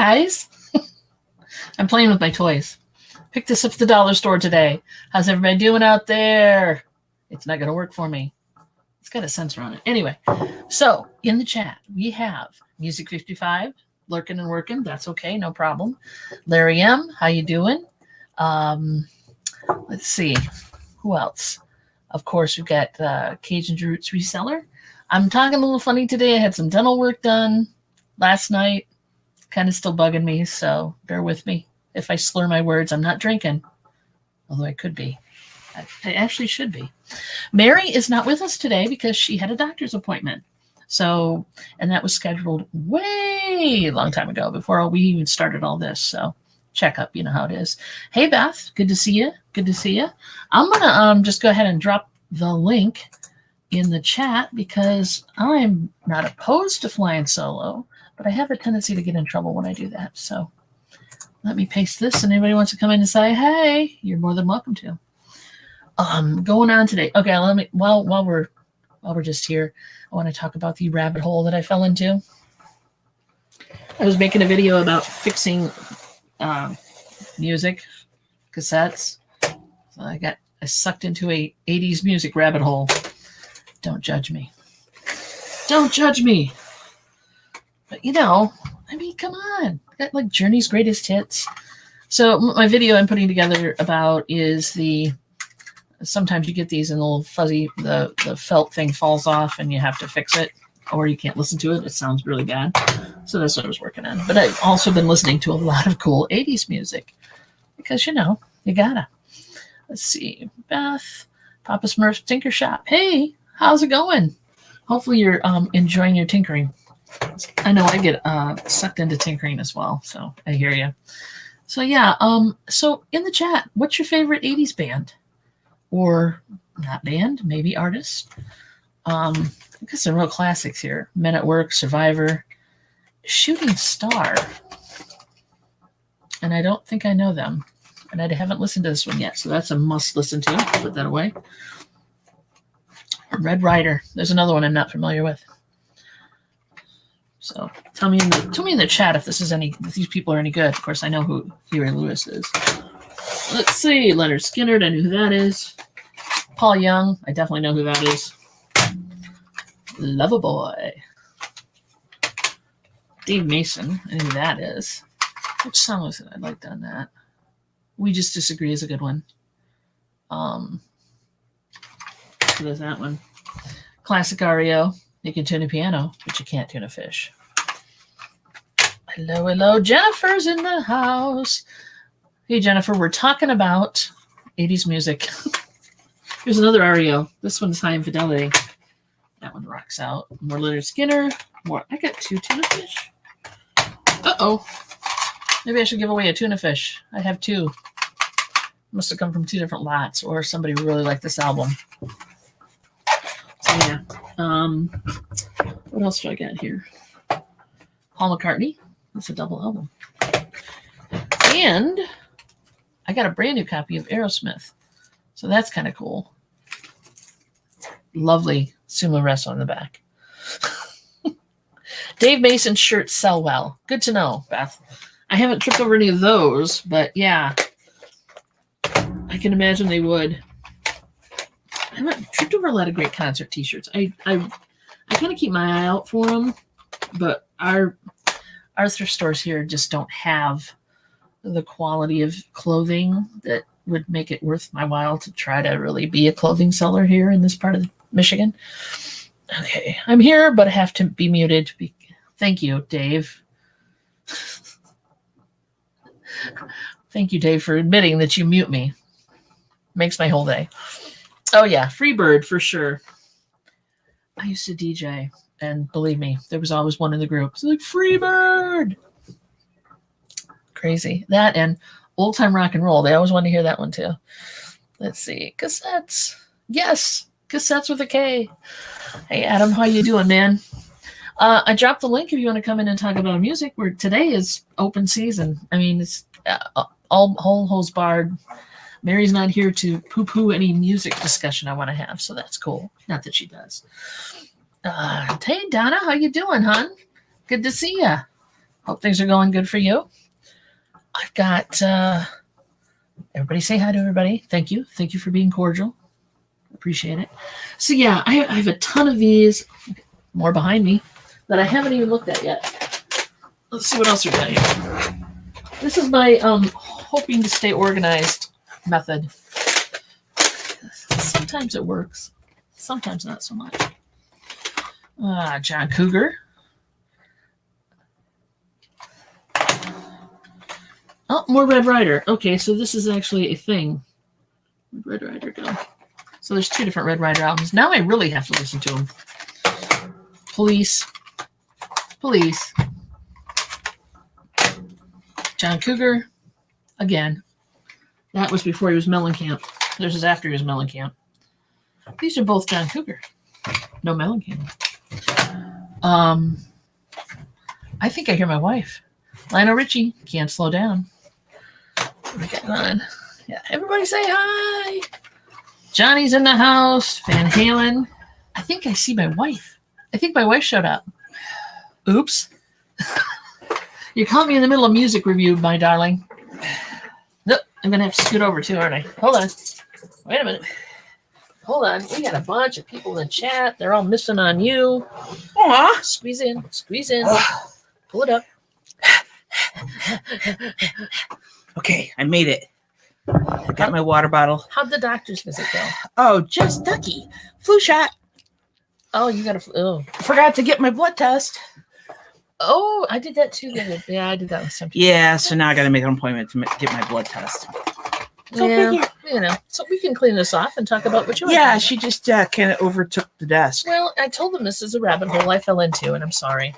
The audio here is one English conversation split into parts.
guys. I'm playing with my toys. Picked this up at the dollar store today. How's everybody doing out there? It's not going to work for me. It's got a sensor on it. Anyway, so in the chat, we have Music 55, lurking and working. That's okay, no problem. Larry M, how you doing? Let's see. Who else? Of course, we've got Cajun Roots Reseller. I'm talking a little funny today. I had some dental work done last night. Kind of still bugging me, so bear with me. If I slur my words, I'm not drinking, although I could be. I actually should be. Mary is not with us today because she had a doctor's appointment. So, and that was scheduled way long time ago before we even started all this. So checkup, you know how it is. Hey, Beth, good to see you. Good to see you. I'm going to just go ahead and drop the link in the chat because I'm not opposed to flying solo, but I have a tendency to get in trouble when I do that. So let me paste this, and anybody wants to come in and say, hey, you're more than welcome to. Going on today. Okay, let me while we're just here, I want to talk about the rabbit hole that I fell into. I was making a video about fixing music cassettes. So I sucked into a 80s music rabbit hole. Don't judge me. Don't judge me. But you know, I mean, come on. I got like Journey's greatest hits. So my video I'm putting together about is sometimes you get these and the little fuzzy, the felt thing falls off and you have to fix it, or you can't listen to it. It sounds really bad. So that's what I was working on. But I've also been listening to a lot of cool 80s music because, you know, you gotta. Let's see. Beth, Papa Smurf's Tinker Shop. Hey, how's it going? Hopefully you're enjoying your tinkering. I know I get sucked into tinkering as well, so I hear you. So yeah, so in the chat, what's your favorite 80s band? Or not band, maybe artist? I got some real classics here. Men at Work, Survivor, Shooting Star. And I don't think I know them. And I haven't listened to this one yet, so that's a must listen to. Put that away. Red Rider. There's another one I'm not familiar with. So tell me in the chat if these people are any good. Of course, I know who Huey Lewis is. Let's see. Leonard Skinner. I know who that is. Paul Young. I definitely know who that is. Loverboy. Dave Mason. I know who that is. Which song was it? I liked on that. We Just Disagree is a good one. So there's that one. Classic REO. You can tune a piano, but you can't tune a fish. Hello, hello. Jennifer's in the house. Hey, Jennifer, we're talking about 80s music. Here's another REO. This one's High Infidelity. That one rocks out. More Leonard Skinner. More. I got 2 tuna fish. Uh-oh. Maybe I should give away a tuna fish. I have 2. Must have come from 2 different lots, or somebody really liked this album. So yeah. What else do I got here? Paul McCartney. That's a double album. And I got a brand new copy of Aerosmith. So that's kind of cool. Lovely sumo wrestle in the back. Dave Mason's shirts sell well. Good to know, Beth. I haven't tripped over any of those, but yeah. I can imagine they would. I haven't tripped over a lot of great concert t-shirts. I kind of keep my eye out for them, but our thrift stores here just don't have the quality of clothing that would make it worth my while to try to really be a clothing seller here in this part of Michigan. Okay, I'm here, but I have to be muted. Thank you, Dave. Thank you, Dave, for admitting that you mute me. Makes my whole day. Oh, yeah, Freebird for sure. I used to DJ, and believe me, there was always one in the group. It's like, Freebird! Crazy. That and Old Time Rock and Roll. They always wanted to hear that one, too. Let's see. Cassettes. Yes, cassettes with a K. Hey, Adam, how you doing, man? I dropped the link if you want to come in and talk about music. Where today is open season. I mean, it's all holes barred. Mary's not here to poo-poo any music discussion I want to have, so that's cool. Not that she does. Hey, Donna, how you doing, hon? Good to see ya. Hope things are going good for you. I've got everybody say hi to everybody. Thank you. Thank you for being cordial. Appreciate it. So yeah, I have a ton of these, more behind me, that I haven't even looked at yet. Let's see what else we got here. This is my hoping to stay organized method. Sometimes it works. Sometimes not so much. John Cougar. Oh, more Red Rider. Okay, so this is actually a thing. Where'd Red Rider go? So there's 2 different Red Rider albums. Now I really have to listen to them. Police. John Cougar. Again. That was before he was Mellencamp. This is after he was Mellencamp. These are both John Cougar. No Mellencamp. I think I hear my wife. Lionel Richie, Can't Slow Down. What we got on? Yeah, everybody say hi. Johnny's in the house. Van Halen. I think I see my wife. I think my wife showed up. Oops. You caught me in the middle of music review, my darling. Nope, I'm going to have to scoot over too, aren't I? Hold on. Wait a minute. Hold on. We got a bunch of people in the chat. They're all missing on you. Aw. Squeeze in. Pull it up. Okay, I made it. I got my water bottle. How'd the doctor's visit go? Oh, just ducky. Flu shot. Oh, you got Forgot to get my blood test. Oh, I did that too. Yeah, I did that last time too. Yeah, so now I got to make an appointment to get my blood test. So yeah, so we can clean this off and talk about what you want. Yeah, she just kind of overtook the desk. Well, I told them this is a rabbit hole I fell into, and I'm sorry.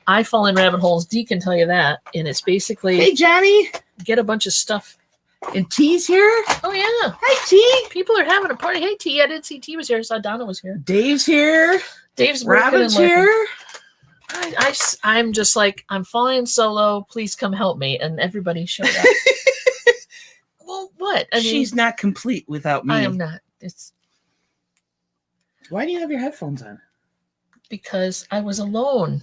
I fall in rabbit holes. Dee can tell you that, and it's basically Hey, Johnny. Get a bunch of stuff. And T's here. Oh yeah. Hi, T. People are having a party. Hey, T. I didn't see T was here. I saw Donna was here. Dave's here. Dave's Robin's here. I'm just like, I'm flying solo. Please come help me. And everybody showed up. Well, what? I mean, she's not complete without me. I am not. It's Why do you have your headphones on? Because I was alone.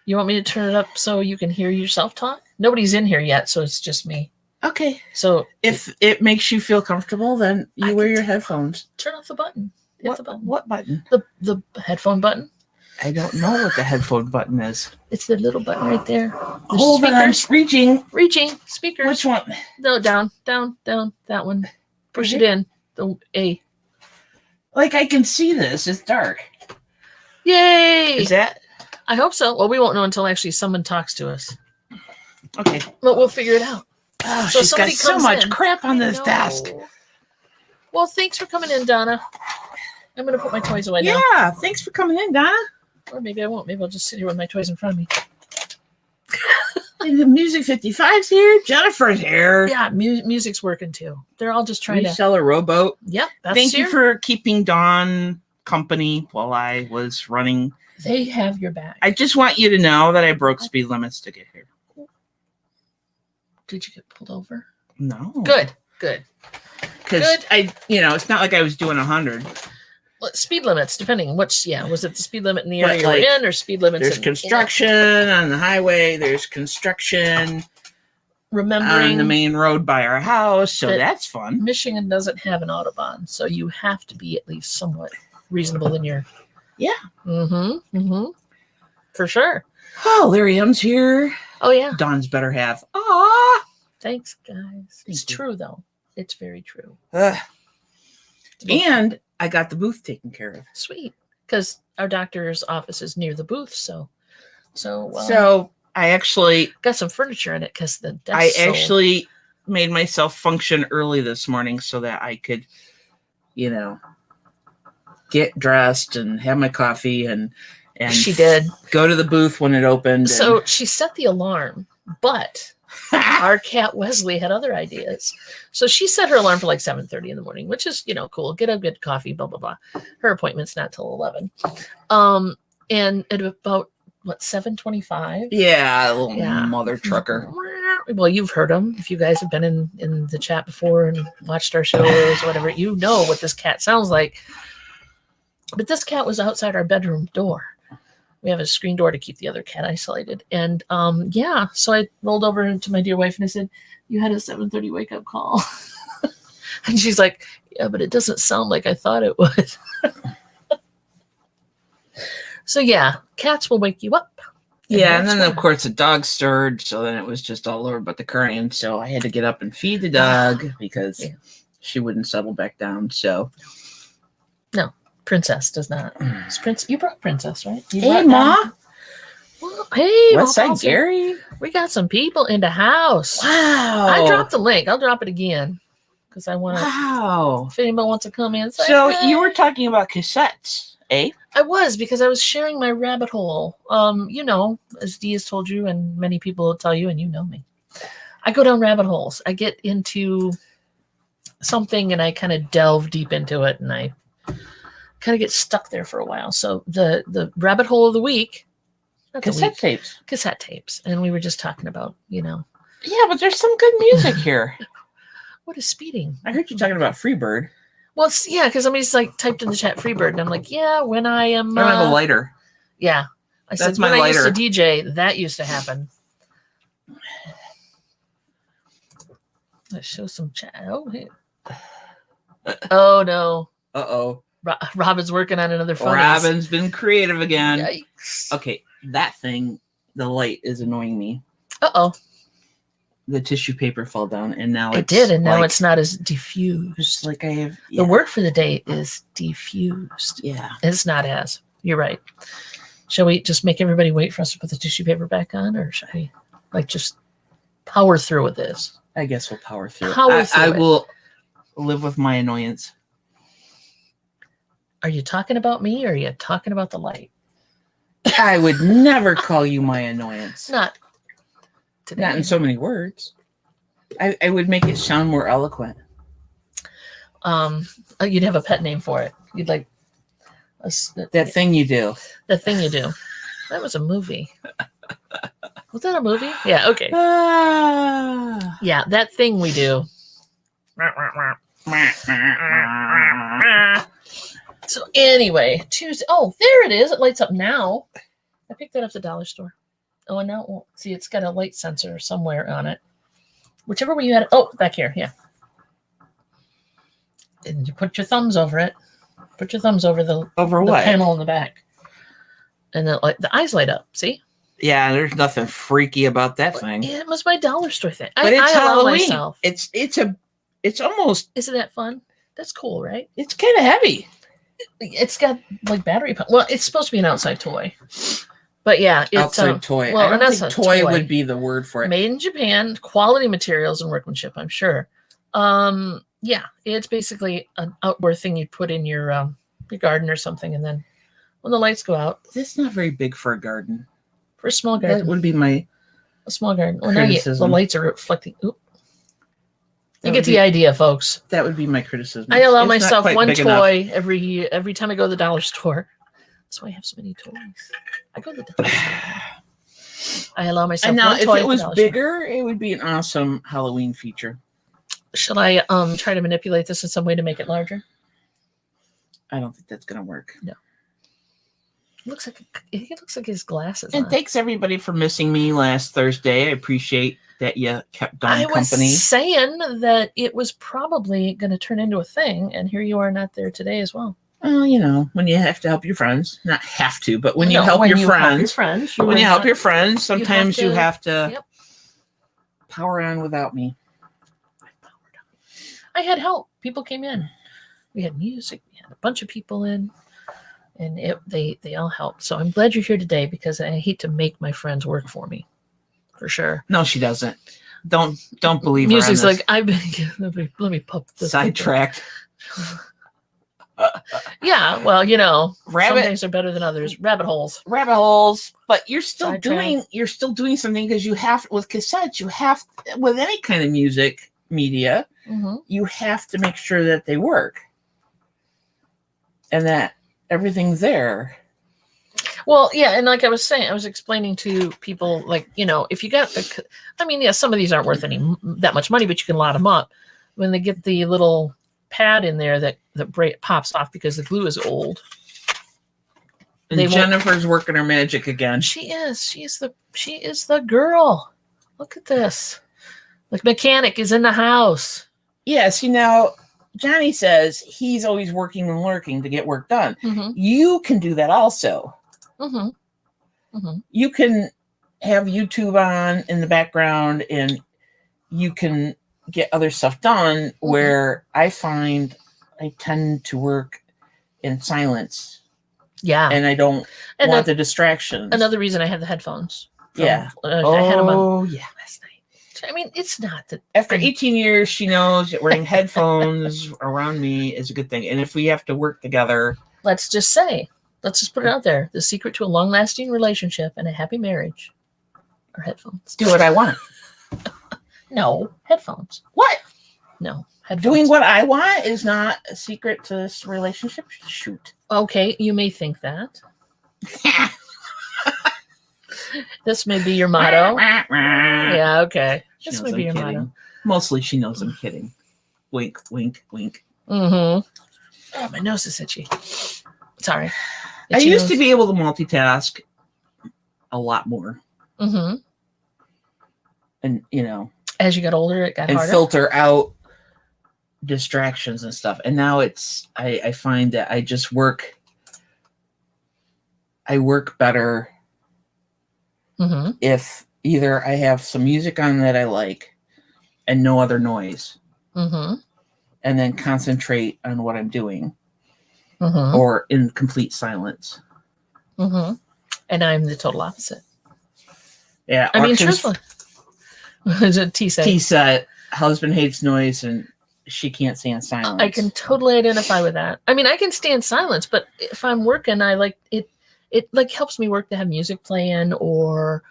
You want me to turn it up so you can hear yourself talk? Nobody's in here yet, so it's just me. Okay. So if it makes you feel comfortable, then you wear your headphones. Turn off the button. Hit the button. What button? The headphone button. I don't know what the headphone button is. It's the little button right there. Hold on, I'm reaching. Speakers. Which one? No, down. That one. Push it in. The A. Like I can see this. It's dark. Yay! Is that? I hope so. Well, we won't know until actually someone talks to us. Okay. But we'll figure it out. Oh, so she's got so much crap on this desk. Well, thanks for coming in, Donna. I'm going to put my toys away now. Yeah, thanks for coming in, Donna. Or maybe I won't. Maybe I'll just sit here with my toys in front of me. And the Music 55's here. Jennifer's here. Yeah, music's working too. They're all just trying to sell a rowboat. Yep. Thank you for keeping Dawn company while I was running. They have your back. I just want you to know that I broke speed limits to get here. Did you get pulled over? No. Good. Because it's not like I was doing 100. Well, speed limits, depending was it the speed limit in the area you're in or speed limits? There's construction on the highway. There's construction remembering on the main road by our house. So that's fun. Michigan doesn't have an Autobahn, so you have to be at least somewhat reasonable in your. Yeah. For sure. Oh, Lyrium's here. Oh yeah. Dawn's better half. Ah. Thanks, guys. It's true though. It's very true. And I got the booth taken care of. Sweet, because our doctor's office is near the booth, so I actually got some furniture in it because the desk. I actually made myself function early this morning so that I could, get dressed and have my coffee and she did go to the booth when it opened. So she set the alarm, but our cat Wesley had other ideas. So she set her alarm for like 7:30 in the morning, which is, cool. Get a good coffee, blah, blah, blah. Her appointment's not till 11. And at about, 7:25? Yeah, a little mother trucker. Well, you've heard him. If you guys have been in the chat before and watched our shows, whatever, you know what this cat sounds like. But this cat was outside our bedroom door. We have a screen door to keep the other cat isolated. And yeah, so I rolled over to my dear wife and I said, you had a 7:30 wake up call. And she's like, yeah, but it doesn't sound like I thought it would. So yeah, cats will wake you up. Yeah, and then of course the dog stirred, so then it was just all over but the current. So I had to get up and feed the dog because she wouldn't settle back down. So no, Princess does not. You brought Princess, right? Hey, Ma. Well, hey, West Side Gary. We got some people in the house. Wow. I dropped the link. I'll drop it again because I want to. Wow. If anybody wants to come in, so you were talking about cassettes, eh? I was, because I was sharing my rabbit hole. You know, as Dee has told you, and many people will tell you, and you know me. I go down rabbit holes. I get into something and I kind of delve deep into it, and I kind of get stuck there for a while. So the rabbit hole of the week, cassette tapes, and we were just talking about, you know. Yeah, but there's some good music here. What is speeding? I heard you talking about Freebird. Well, yeah, because somebody's like typed in the chat Freebird, and I'm like, yeah, when I am. I have a lighter. Yeah, I said my when lighter. I used to DJ, that used to happen. Let's show some chat. Oh, hey. Oh no. Uh-oh. Robin's working on another phone. Robin's been creative again. Yikes. Okay, that thing, the light is annoying me. Uh-oh. The tissue paper fell down, and now it did, and now it's not as diffused. It's like I have. The word for the day is diffused. Yeah. It's not as. You're right. Shall we just make everybody wait for us to put the tissue paper back on, or shall we just power through with this? I guess we'll power through. I will live with my annoyance. Are you talking about me, or are you talking about the light? I would never call you my annoyance. Not today. Not in so many words. I would make it sound more eloquent. You'd have a pet name for it. You'd like that thing you do. That thing you do. That was a movie. Was that a movie? Yeah. Okay. Yeah, that thing we do. So anyway, Tuesday. Oh, there it is. It lights up now. I picked that up at the dollar store. Oh, and now it won't. See, it's got a light sensor somewhere on it. Whichever way you had it. Oh, back here. Yeah. And you put your thumbs over it. Put your thumbs over the panel in the back. And then the eyes light up. See? Yeah, there's nothing freaky about that thing. Yeah, it was my dollar store thing. But it's Halloween. Myself. It's almost. Isn't that fun? That's cool, right? It's kind of heavy. It's got like battery. Well, it's supposed to be an outside toy. But yeah, it's outside toy. Well, I don't think toy would be the word for it. Made in Japan, quality materials and workmanship, I'm sure. Yeah, it's basically an outdoor thing you put in your garden or something, and then when the lights go out, that's not very big for a garden. For a small garden, that would be a small garden. Well, now the lights are reflecting. Oop. You get the idea, folks. That would be my criticism. I allow myself one toy every time I go to the dollar store. That's why I have so many toys. I go to the dollar store. I allow myself one toy. If it was bigger, it would be an awesome Halloween feature. Should I try to manipulate this in some way to make it larger? I don't think that's gonna work. No. It looks like his glasses. And thanks everybody for missing me last Thursday. I appreciate that you kept on company. I was saying that it was probably going to turn into a thing, and here you are not there today as well. Well, you know, when you have to help your friends, not have to, but when you help your friends, sometimes you have to power on without me. I had help. People came in. We had music. We had a bunch of people in. And they all helped. So I'm glad you're here today because I hate to make my friends work for me. For sure. No, she doesn't. Don't believe her. Music's like, I've been let me pop this. Sidetracked. Yeah, well, you know, some things are better than others. Rabbit holes. But you're still doing something because you have with cassettes, with any kind of music media, you have to make sure that they work. And that everything's there. Well, yeah, and like I was saying, I was explaining to people, like, you know, if you got some of these aren't worth that much money, but you can lot them up. When they get the little pad in there that pops off because the glue is old. And Jennifer's working her magic again. She is. She is the girl. Look at this. The mechanic is in the house. Yes, Johnny says he's always working and lurking to get work done. Mm-hmm. You can do that also. Mm-hmm. Mm-hmm. You can have YouTube on in the background and you can get other stuff done, where I find I tend to work in silence. Yeah. And I don't want the distractions. Another reason I have the headphones. I had them on last night. I mean, it's not that after 18 years, she knows that wearing headphones around me is a good thing. And if we have to work together, let's just put it out there. The secret to a long-lasting relationship and a happy marriage are headphones. Do what I want. No, headphones. What? No, headphones. Doing what I want is not a secret to this relationship. Shoot. Okay, you may think that. This may be your motto. Yeah, okay. This may be your motto. Mostly she knows I'm kidding. Wink, wink, wink. Mm-hmm. Oh, my nose is itchy. Sorry. I used to be able to multitask a lot more. Mm-hmm. And, as you got older, it got harder. And filter out distractions and stuff. And now I find that I just work better if either I have some music on that I like and no other noise, and then concentrate on what I'm doing, or in complete silence. And I'm the total opposite. Yeah. I mean, truthfully. T-set, husband hates noise and she can't stand silence. I can totally identify with that. I mean, I can stand silence, but if I'm working, I like it. It like helps me work to have music playing, or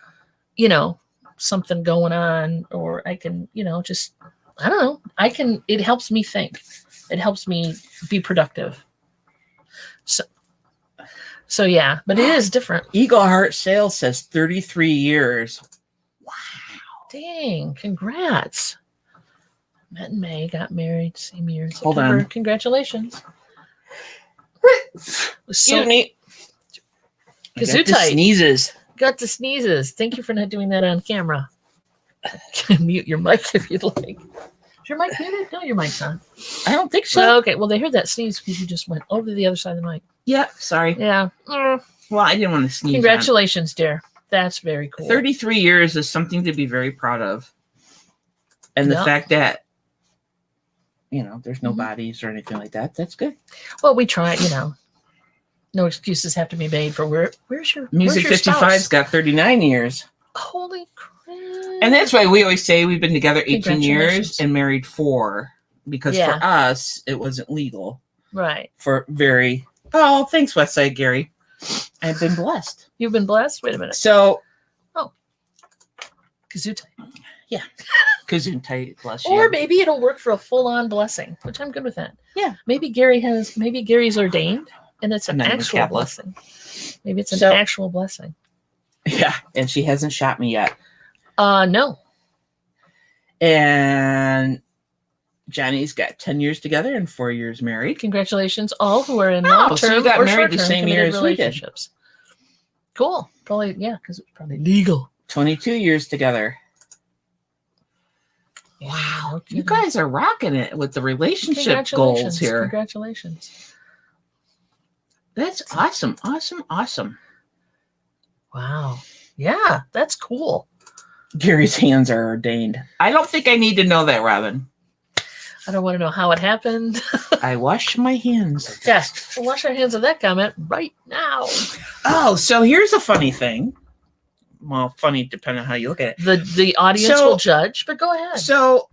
something going on, or I can just I don't know. It helps me think. It helps me be productive. So yeah, but it is different. Eagle Heart Sales says 33 years. Wow. Dang, congrats. Met in May, got married same year. Hold on. Congratulations. So neat. Gesundheit. Sneezes. Got the sneezes. Thank you for not doing that on camera. Mute your mic if you'd like. Is your mic muted? No, your mic's on. I don't think so. Well, okay, well, they heard that sneeze because you just went over to the other side of the mic. Yeah, sorry. Yeah. Well, I didn't want to sneeze. Congratulations, dear. That's very cool. 33 years is something to be very proud of. And the fact that, there's no bodies or anything like that, that's good. Well, we try, no excuses have to be made for where's your Music 55's got 39 years. Holy crap. And that's why we always say we've been together 18 years and married 4. Because for us, it wasn't legal. Right. Oh, thanks, Westside Gary. I've been blessed. You've been blessed? Wait a minute. So. Oh. Gesundheit. Yeah. Gesundheit, bless you. Or maybe it'll work for a full-on blessing, which I'm good with that. Yeah. Maybe Gary's ordained, and it's an actual blessing. Maybe it's an actual blessing. Yeah. And she hasn't shot me yet. No. And Johnny's got 10 years together and 4 years married. Congratulations, all who are in long-term so you got or married the short-term same year as relationships. Cool. Probably, yeah, because it's probably legal. 22 years together. Wow. Okay. You guys are rocking it with the relationship goals here. Congratulations. That's awesome. Awesome. Awesome. Wow. Yeah, that's cool. Gary's hands are ordained. I don't think I need to know that, Robin. I don't want to know how it happened. I wash my hands. Yes, we'll wash our hands of that comment right now. Oh, so here's a funny thing. Well, funny depending on how you look at it. The audience will judge, but go ahead. So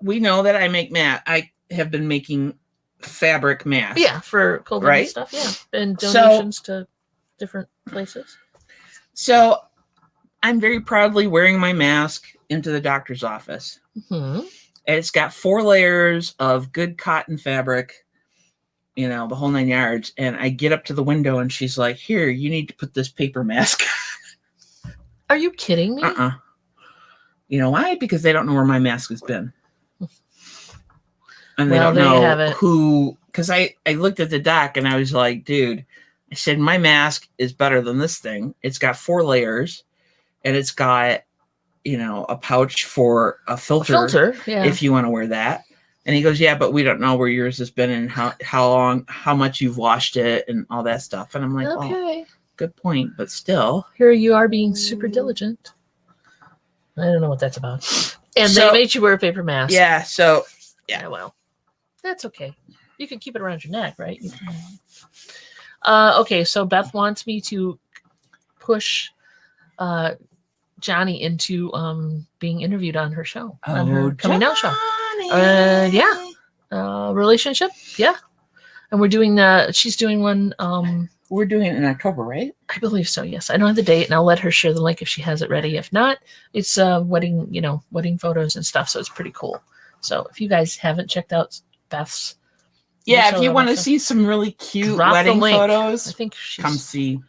we know that I make I have been making fabric masks. Yeah, for COVID and stuff. Yeah, and donations to different places. So I'm very proudly wearing my mask into the doctor's office. Mm-hmm. And it's got 4 layers of good cotton fabric, the whole 9 yards. And I get up to the window and she's like, here, you need to put this paper mask on. Are you kidding me? You know why? Because they don't know where my mask has been. And they don't know who, because I looked at the doc and I was like, dude, I said, my mask is better than this thing. It's got 4 layers, and it's got, a pouch for a filter, if you want to wear that. And he goes, yeah, but we don't know where yours has been and how much you've washed it and all that stuff. And I'm like, okay, good point, but still. Here you are being super diligent. I don't know what that's about. And they made you wear a paper mask. Yeah, so, yeah. Well, that's okay. You can keep it around your neck, right? Okay, so Beth wants me to push Johnny into being interviewed on her show, on her Coming Out show. Relationship, yeah. And we're doing she's doing one. We're doing it in October, right? I believe so, yes. I don't have the date, and I'll let her share the link if she has it ready. If not, it's wedding photos and stuff, so it's pretty cool. So if you guys haven't checked out Beth's, if you want to see some really cute wedding photos, I think come see.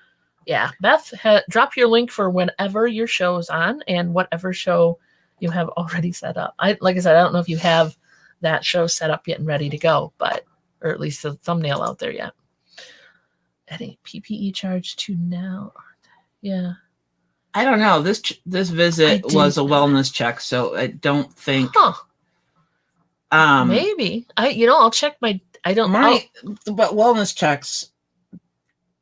Yeah, Beth, drop your link for whenever your show is on and whatever show you have already set up. Like I said, I don't know if you have that show set up yet and ready to go, or at least the thumbnail out there yet. Any PPE charge to now? Yeah. I don't know. This visit was a wellness check, so I don't think. Maybe I'll check my. I don't. But wellness checks,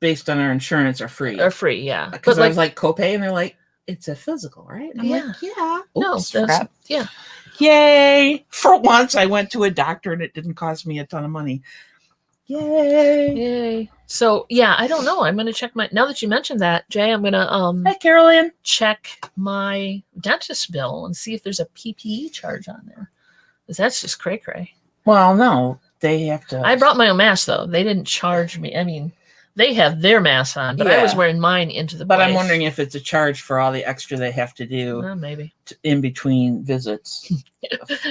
based on our insurance, are free. Are free, yeah. Because I was like copay, and they're like, it's a physical, right? And I'm like, yeah. Oops, no, that's yeah. Yay! For once, I went to a doctor, and it didn't cost me a ton of money. Yay! So yeah, I don't know. I'm gonna check now that you mentioned that, Jay. I'm gonna Hi, Carolyn. Check my dentist bill and see if there's a PPE charge on there. Because that's just cray. Well, no, they have to. I brought my own mask though. They didn't charge me. I mean, they have their masks on, but I was wearing mine into the place. But I'm wondering if it's a charge for all the extra they have to do. Maybe in between visits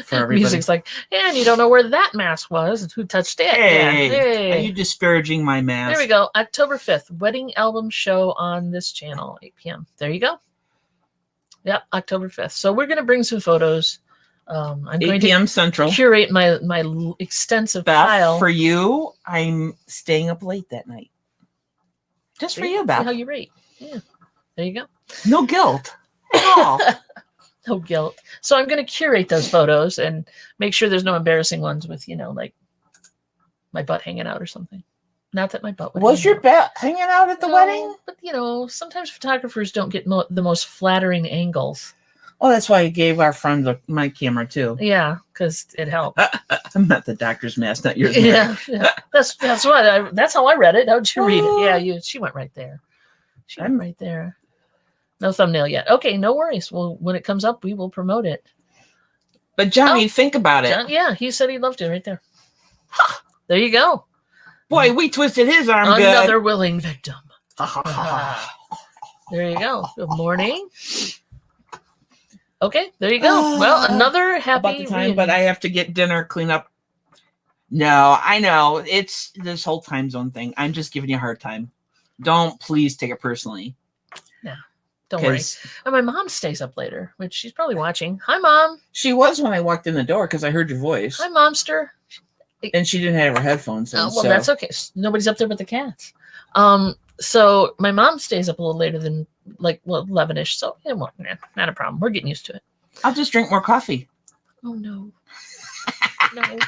for everybody. Music's like, and you don't know where that mask was and who touched it. Hey, are you disparaging my mask? There we go. October 5th, wedding album show on this channel, 8 p.m. There you go. Yep, October 5th. So we're going to bring some photos. I'm 8 going p.m. to Central. Curate my extensive pile. For you, I'm staying up late that night. Just for you, Beth. See how you rate. Yeah. There you go. No guilt at all. No guilt. So I'm going to curate those photos and make sure there's no embarrassing ones with, like my butt hanging out or something. Not that my butt was your butt hanging out at the wedding? But, sometimes photographers don't get the most flattering angles. Oh, that's why I gave our friend my camera too. Yeah, because it helped. I'm not the doctor's mask, not yours. Yeah. That's what that's how I read it. How did you read it? Yeah, she went right there. She went right there. No thumbnail yet. Okay, no worries. Well, when it comes up, we will promote it. But Johnny, think about it. He said he loved it right there. There you go. Boy, we twisted his arm. Another willing victim. There you go. Good morning. Okay, there you go. Well, another happy about the time, but I have to get dinner, clean up. No, I know. It's this whole time zone thing. I'm just giving you a hard time. Don't please take it personally. No, don't worry. And my mom stays up later, which she's probably watching. Hi, Mom. She was when I walked in the door because I heard your voice. Hi, Momster. And she didn't have her headphones in. Well, that's okay. Nobody's up there but the cats. So my mom stays up a little later than 11ish. So not a problem. We're getting used to it. I'll just drink more coffee. Oh no. No.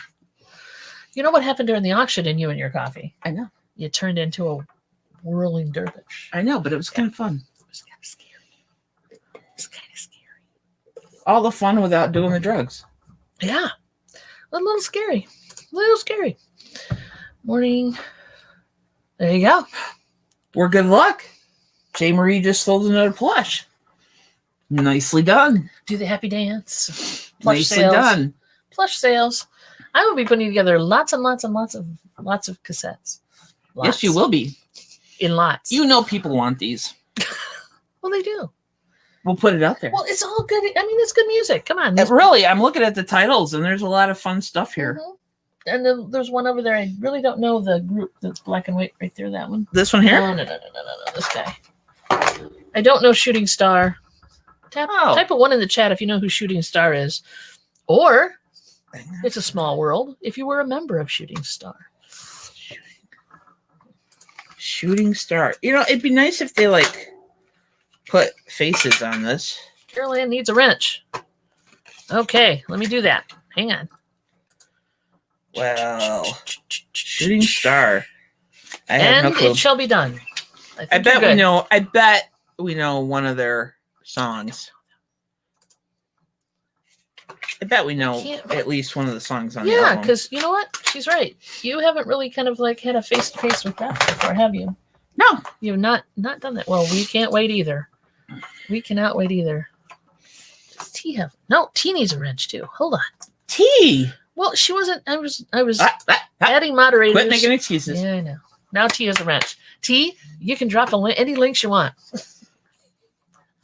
You know what happened during the auction in you and your coffee? I know. You turned into a whirling dervish. I know, but it was kind of fun. It was kind of scary. It's kind of scary. All the fun without doing the drugs. Yeah. A little scary. A little scary. Morning. There you go. We're good luck. J. Marie just sold another plush. Nicely done. Do the happy dance. Plush Nicely sales. done. Plush sales. I will be putting together lots and lots and lots of cassettes. Lots. Yes, you will be. In lots. You know people want these. Well, they do. We'll put it out there. Well, it's all good. I mean, it's good music. Come on. Really, I'm looking at the titles, and there's a lot of fun stuff here. Mm-hmm. And then there's one over there. I really don't know the group that's black and white right there. That one. This one here? No. This guy. I don't know Shooting Star. Type a 1 in the chat if you know who Shooting Star is. Or It's a Small World if you were a member of Shooting Star. Shooting star. It'd be nice if they like put faces on this. Carol Ann needs a wrench. Okay, let me do that. Hang on. Well, shooting star. I have no clue. It shall be done. I bet we know one of their songs. I bet we know at least one of the songs on the album. Yeah, because you know what? She's right. You haven't really kind of like had a face-to-face with that before, have you? No. You've not done that. Well, we can't wait either. We cannot wait either. Does T have... No, T needs a wrench too. Hold on. T? Well, she wasn't... I was adding moderators. Quit making excuses. Yeah, I know. Now T has a wrench. T, you can drop any links you want.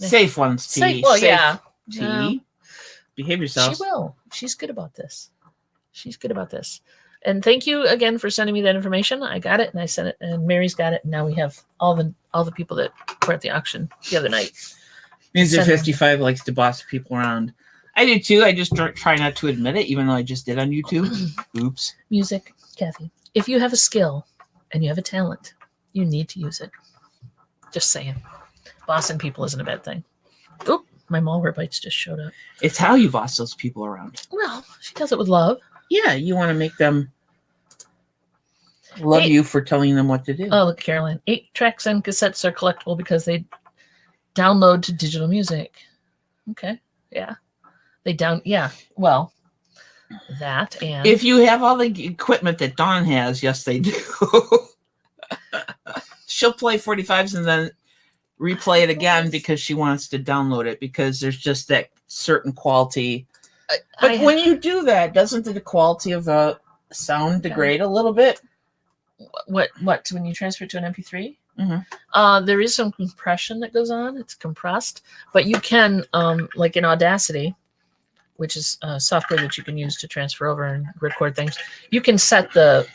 Safe ones, T. Safe, well, Safe, yeah. T. No. Behave yourself. She will. She's good about this. And thank you again for sending me that information. I got it and I sent it, and Mary's got it. And now we have all the people that were at the auction the other night. Music 55 likes to boss people around. I do too. I just try not to admit it, even though I just did on YouTube. Oops. Music, Kathy. If you have a skill and you have a talent, you need to use it. Just saying. Bossing people isn't a bad thing. Oop, my malware bites just showed up. It's how you boss those people around. Well, she does it with love. Yeah, you want to make them love you for telling them what to do. Oh, look, Carolyn. 8 tracks and cassettes are collectible because they download to digital music. Okay. Yeah. Well, that and... If you have all the equipment that Dawn has, yes, they do. She'll play 45s and then replay it again because she wants to download it because there's just that certain quality. But when you do that, doesn't the quality of the sound degrade a little bit? What? When you transfer it to an MP3? Mm-hmm. There is some compression that goes on. It's compressed, but you can, like in Audacity, which is software that you can use to transfer over and record things. You can set the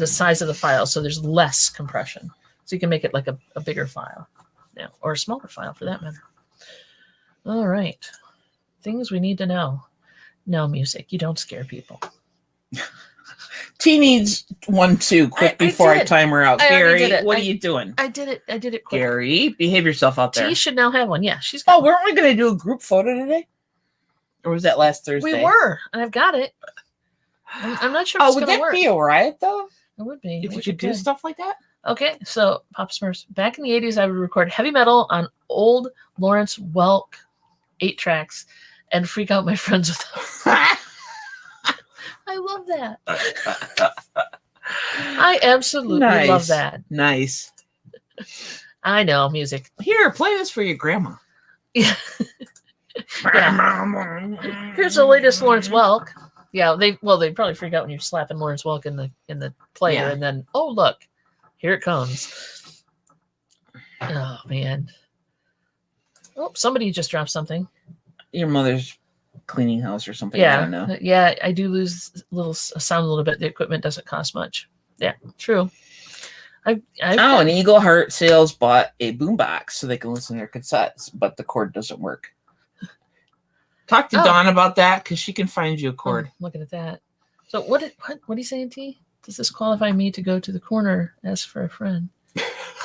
size of the file so there's less compression, so you can make it like a bigger file, or a smaller file for that matter. All right, things we need to know. No music. You don't scare people. T needs one too, quick before I time her out. Gary, what are you doing? I did it quick. Gary, behave yourself out there. T should now have one. Yeah, she's got one. Weren't we going to do a group photo today? Or was that last Thursday? We were, and I've got it. I'm not sure if it's going to work. Would that be all right, though? It would be. If you could do stuff like that? Okay, so Pop Smurfs. Back in the 80s, I would record heavy metal on old Lawrence Welk 8 tracks and freak out my friends with them. I love that. I absolutely love that. Nice. I know, music. Here, play this for your grandma. Yeah. Here's the latest Lawrence Welk. Yeah, they probably freak out when you're slapping Lawrence Welk in the player, and then look, here it comes. Oh man. Oh, somebody just dropped something. Your mother's cleaning house or something. Yeah, I don't know. Yeah, I do lose sound a little bit. The equipment doesn't cost much. Yeah, true. An Eagle Heart Sales bought a boombox so they can listen to their cassettes, but the cord doesn't work. Talk to Dawn about that because she can find you a cord. Looking at that. So what are you saying, T? Does this qualify me to go to the corner? Ask for a friend.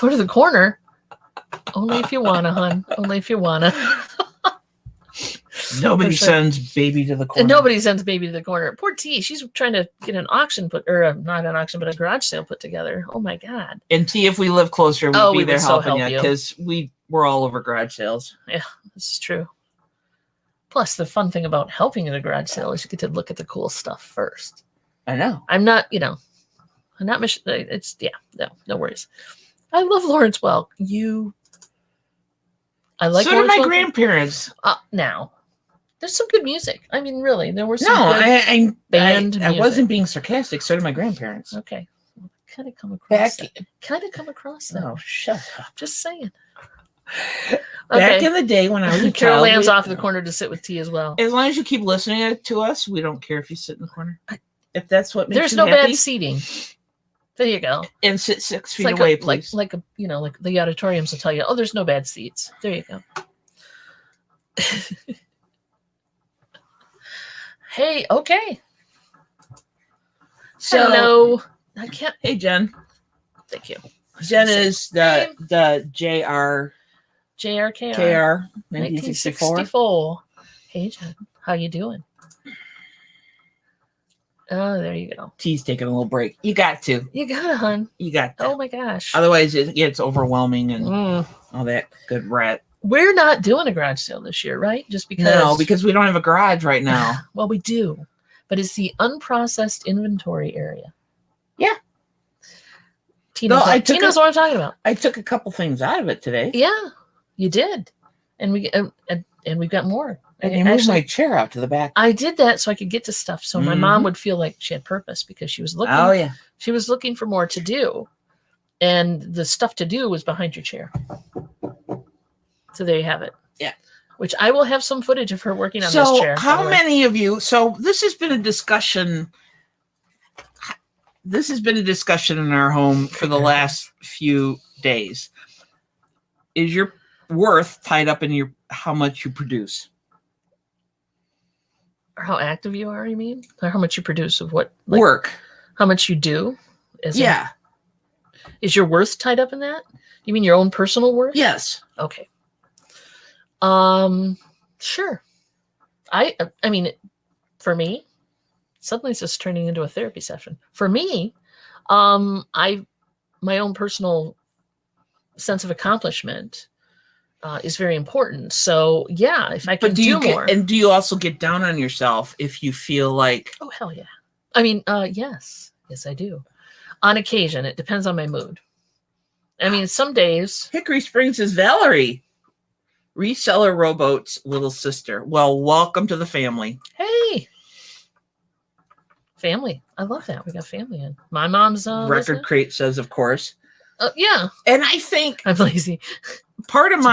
Go to the corner? Only if you wanna, hon. Only if you wanna. Nobody sends baby to the corner. Nobody sends baby to the corner. Poor T. She's trying to get an auction not an auction, but a garage sale put together. Oh my God. And T, if we live closer, we'd be there helping you because we're all over garage sales. Yeah, this is true. Plus, the fun thing about helping at a garage sale is you get to look at the cool stuff first. I know. I'm not. It's no worries. I love Lawrence Welk. I like. So do my grandparents. Now. There's some good music. I mean, really, there were some good band music. I wasn't being sarcastic. So did my grandparents. Okay. Kind of come across that. Oh, shut up. Just saying. Back in the day when I was a child. Carol Ann's off in the corner to sit with T as well. As long as you keep listening to us, we don't care if you sit in the corner. If that's what makes you happy. There's no bad seating. There you go. And sit 6 feet away, please. Like the auditoriums will tell you, there's no bad seats. There you go. Hey, okay. So I can't. Hey, Jen. Thank you. Jen is the JRKR JRKR 1964. 1964. Hey Jen, how you doing? Oh, there you go. T's taking a little break. You got to. You got it, hun. You got to. Oh my gosh. Otherwise, it gets overwhelming and all that good rat. We're not doing a garage sale this year, right? Just because. No, because we don't have a garage right now. Well, we do, but it's the unprocessed inventory area. Yeah. Tina knows what I'm talking about. I took a couple things out of it today. Yeah, you did, and we've got more. And you moved my chair out to the back. I did that so I could get to stuff, so my mom would feel like she had purpose because she was looking. Oh yeah, she was looking for more to do, and the stuff to do was behind your chair. So there you have it. Yeah. Which I will have some footage of her working on so this chair. How many of you? So this has been a discussion. This has been a discussion in our home for the last few days. Is your worth tied up in how much you produce? Or how active you are, you mean? Or how much you produce of what? Work. How much you do? Is your worth tied up in that? You mean your own personal worth? Yes. Okay. Sure. I mean, for me, suddenly it's just turning into a therapy session. For me, my own personal sense of accomplishment is very important. So yeah, if I can do more. And do you also get down on yourself if you feel like? Oh hell yeah! I mean, yes, I do. On occasion, it depends on my mood. I mean, some days. Hickory Springs is Valerie, reseller rowboat's little sister. Well, welcome to the family. Hey, family! I love that we got family in. My mom's Record Crate says, of course. Yeah, and I think I'm lazy. Part of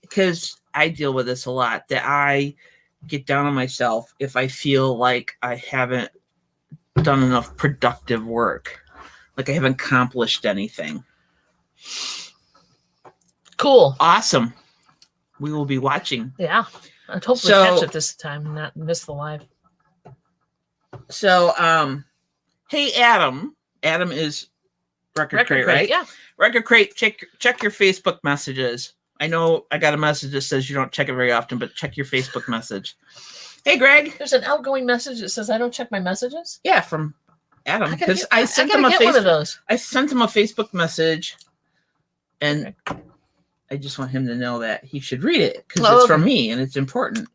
because I deal with this a lot, that I get down on myself if I feel like I haven't done enough productive work, like I haven't accomplished anything. Cool. Awesome. We will be watching. Yeah. I'd hopefully catch it this time and not miss the live. So, hey, Adam. Adam is Record Crate, right? Yeah. Record Crate, check your Facebook messages. I know I got a message that says you don't check it very often, but check your Facebook message. Hey, Greg. There's an outgoing message that says I don't check my messages? Yeah, from Adam. Because I sent him one of those. I sent him a Facebook message, and I just want him to know that he should read it because it's from me and it's important.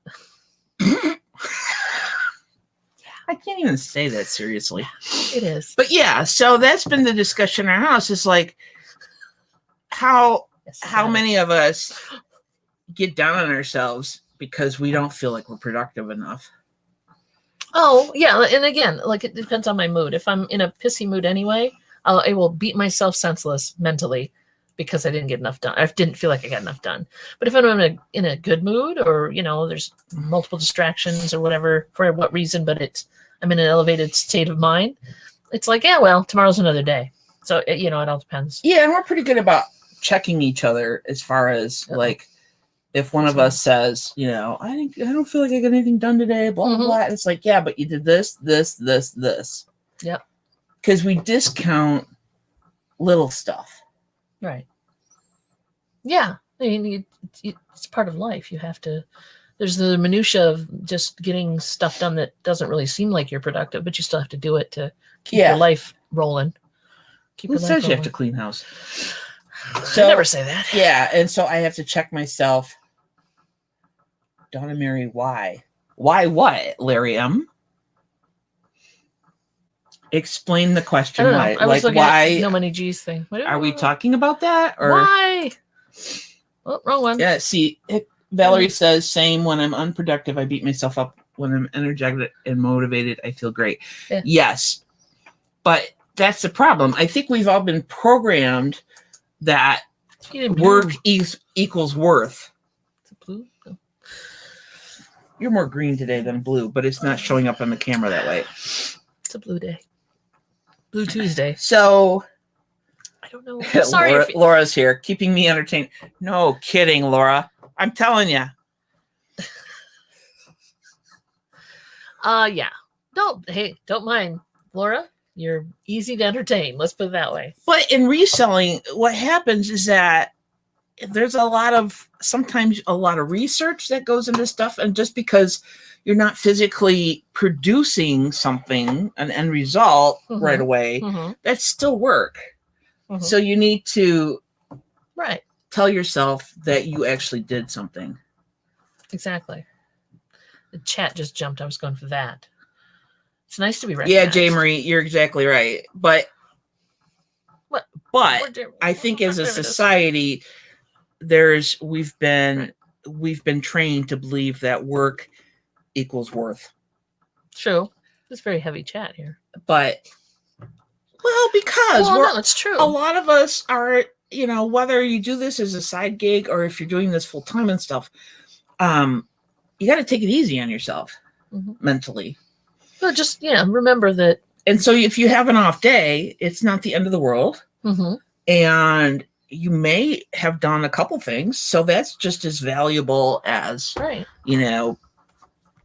I can't even say that seriously. It is. But yeah, so that's been the discussion in our house. It's like how many of us get down on ourselves because we don't feel like we're productive enough. Oh, yeah. And again, like it depends on my mood. If I'm in a pissy mood anyway, I will beat myself senseless mentally because I didn't get enough done. I didn't feel like I got enough done. But if I'm in a good mood, or, there's multiple distractions or whatever, for what reason, but I'm in an elevated state of mind, it's like, yeah, well, tomorrow's another day. So, it all depends. Yeah, and we're pretty good about checking each other as far as like if one of us says, I don't feel like I got anything done today, blah, blah, blah. It's like, yeah, but you did this. Yep. Because we discount little stuff. Right. Yeah. I mean, it's part of life. You have to, there's the minutia of just getting stuff done that doesn't really seem like you're productive, but you still have to do it to keep your life rolling. Who says you have to clean house? So, I never say that. Yeah. And so I have to check myself. Donna Mary, why? Why what, Larry M? Explain the question. Why? I was looking at No Money G's thing. Are we talking about that? Or why? Oh, wrong one. Yeah, see, Valerie says, same. When I'm unproductive, I beat myself up. When I'm energetic and motivated, I feel great. Yeah. Yes. But that's the problem. I think we've all been programmed that work equals worth. Is it blue? No. You're more green today than blue, but it's not showing up on the camera that way. It's a blue day. Blue Tuesday. So I don't know. I'm sorry. Laura's here, keeping me entertained. No kidding, Laura. I'm telling you. Yeah. Don't mind, Laura. You're easy to entertain. Let's put it that way. But in reselling, what happens is that there's sometimes a lot of research that goes into stuff. And just because you're not physically producing something, an end result right away, that's still work. So you need to tell yourself that you actually did something. Exactly. The chat just jumped. I was going for that. It's nice to be recognized. Yeah, J. Marie, you're exactly right. But I think as a society, we've been trained to believe that work equals worth. True. It's very heavy chat here. But it's true. A lot of us are, whether you do this as a side gig or if you're doing this full time and stuff, you got to take it easy on yourself mentally. Well, just remember that. And so if you have an off day, it's not the end of the world. And you may have done a couple things. So that's just as valuable as,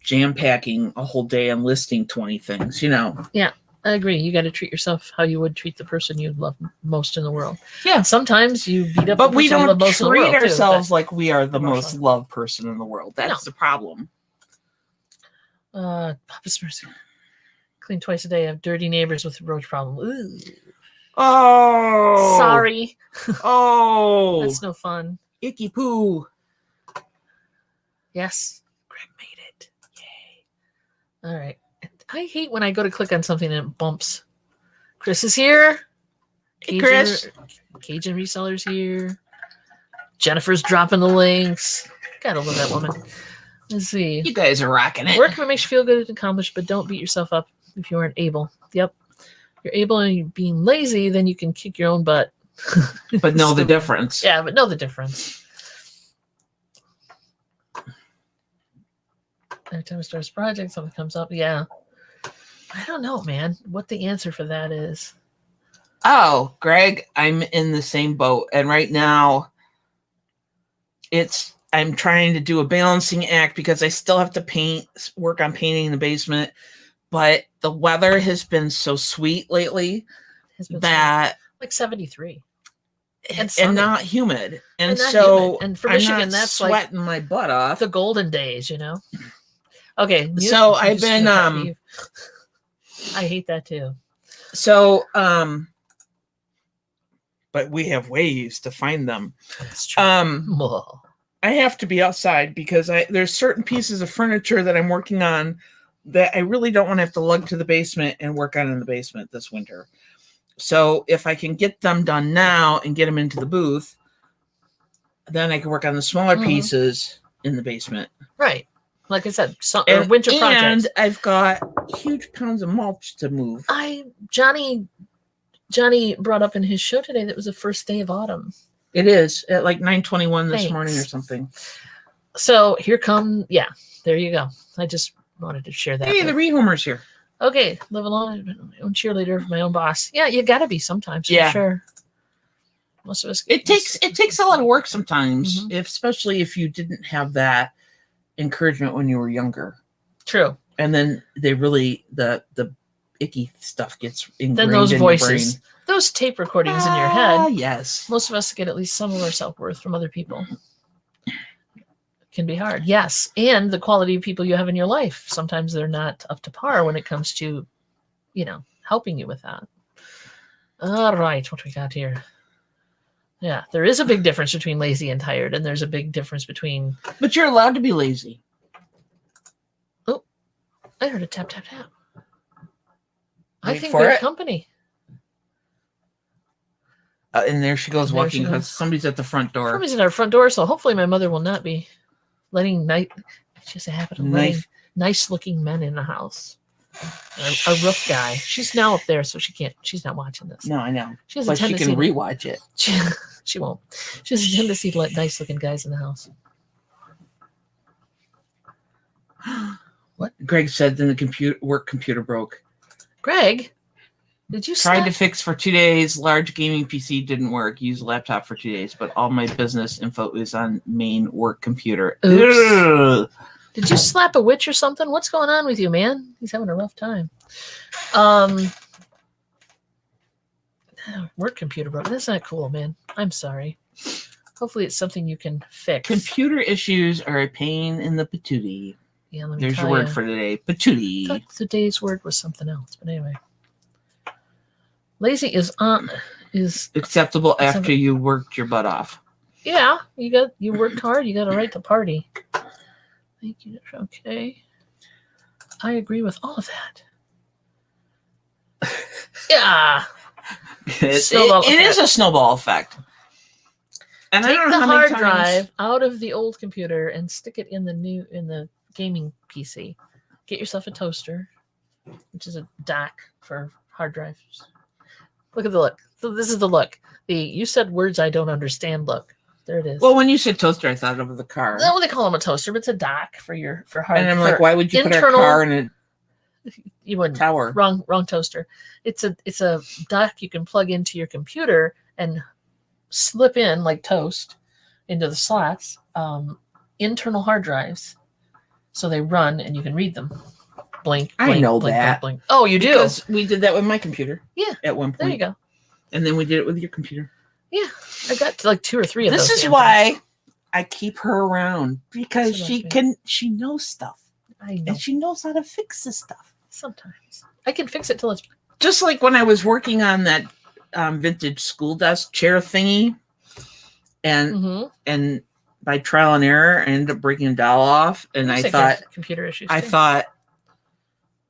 jam packing a whole day and listing 20 things, Yeah, I agree. You got to treat yourself how you would treat the person you love most in the world. Yeah. And sometimes you beat up but the we person you don't love most in the treat world, ourselves like we are the most loved person in the world. That's the problem. Papa's mercy. Clean twice a day. I have dirty neighbors with a roach problem. Ooh. Oh, sorry. Oh, that's no fun. Icky poo. Yes, Greg made it. Yay! All right. I hate when I go to click on something and it bumps. Chris is here. Hey, Chris. Cajun resellers here. Jennifer's dropping the links. Gotta love that woman. Let's see. You guys are rocking it. Work makes you feel good and accomplished, but don't beat yourself up if you aren't able. Yep. If you're able and you're being lazy, then you can kick your own butt. But know the difference. Yeah, but know the difference. Every time I start a project, something comes up. Yeah. I don't know, man, what the answer for that is. Oh, Greg, I'm in the same boat. And right now, I'm trying to do a balancing act because I still have to work on painting the basement. But the weather has been so sweet lately that like 73. And not humid. And so and for Michigan, that's sweating my butt off. The golden days, Okay. So I've been I hate that too. So but we have ways to find them. That's true. I have to be outside because there's certain pieces of furniture that I'm working on that I really don't want to have to lug to the basement and work on in the basement this winter. So if I can get them done now and get them into the booth, then I can work on the smaller pieces in the basement. Right. Like I said, winter projects. And I've got huge pounds of mulch to move. Johnny brought up in his show today that it was the first day of autumn. It is at like 9:21 this morning or something. So there you go. I just wanted to share that. Hey, the rehomer's here. Okay, live alone, my own cheerleader, my own boss. Yeah, you got to be sometimes. For sure. Most of us. It takes a lot of work sometimes, especially if you didn't have that encouragement when you were younger. True. And then they really the icky stuff gets ingrained then those in voices, your brain. Those tape recordings in your head. Yes. Most of us get at least some of our self-worth from other people. It can be hard. Yes. And the quality of people you have in your life. Sometimes they're not up to par when it comes to, helping you with that. All right. What we got here? Yeah. There is a big difference between lazy and tired. And there's a big difference between. But you're allowed to be lazy. Oh, I heard a tap, tap, tap. I think we're company. And there she goes walking because somebody's at the front door. Somebody's at our front door, so hopefully my mother will not be letting she has a habit of letting nice-looking men in the house. A rough guy. She's now up there, so she's not watching this. No, I know. She has a tendency. She can rewatch it. She won't. She has a tendency to let nice-looking guys in the house. What? Greg said then the work computer broke. Greg? Did you tried to fix for 2 days? Large gaming PC didn't work. Use laptop for 2 days, but all my business info is on main work computer. Oops. Did you slap a witch or something? What's going on with you, man? He's having a rough time. Work computer broke. That's not cool, man. I'm sorry. Hopefully it's something you can fix. Computer issues are a pain in the patootie. Yeah, let me There's tell your word ya. for today. I Patootie. thought today's word was something else, but anyway. Lazy is acceptable after you worked your butt off. Yeah, you worked hard. You got a right to party. Thank you. Okay, I agree with all of that. Yeah, it is a snowball effect. And take I don't know the how many hard times... drive out of the old computer and stick it in the gaming PC. Get yourself a toaster, which is a dock for hard drives. Look at the look. So this is the look. You said words I don't understand. Look, there it is. Well, when you said toaster, I thought of the car. No, they call them a toaster, but it's a dock for hard. And I'm like, why would you put our car in a tower? Wrong toaster. It's a dock you can plug into your computer and slip in like toast into the slots. Internal hard drives, so they run and you can read them. Blink. I know that. Blink. Oh, you do? Because we did that with my computer. Yeah. At one point. There you go. And then we did it with your computer. Yeah. I got like 2 or 3 of those. This is why I keep her around, because she knows stuff. I know. And she knows how to fix this stuff. Sometimes. I can fix it till it's... Just like when I was working on that vintage school desk chair thingy, and by trial and error, I ended up breaking a dowel off, and I thought... Computer issues. I thought,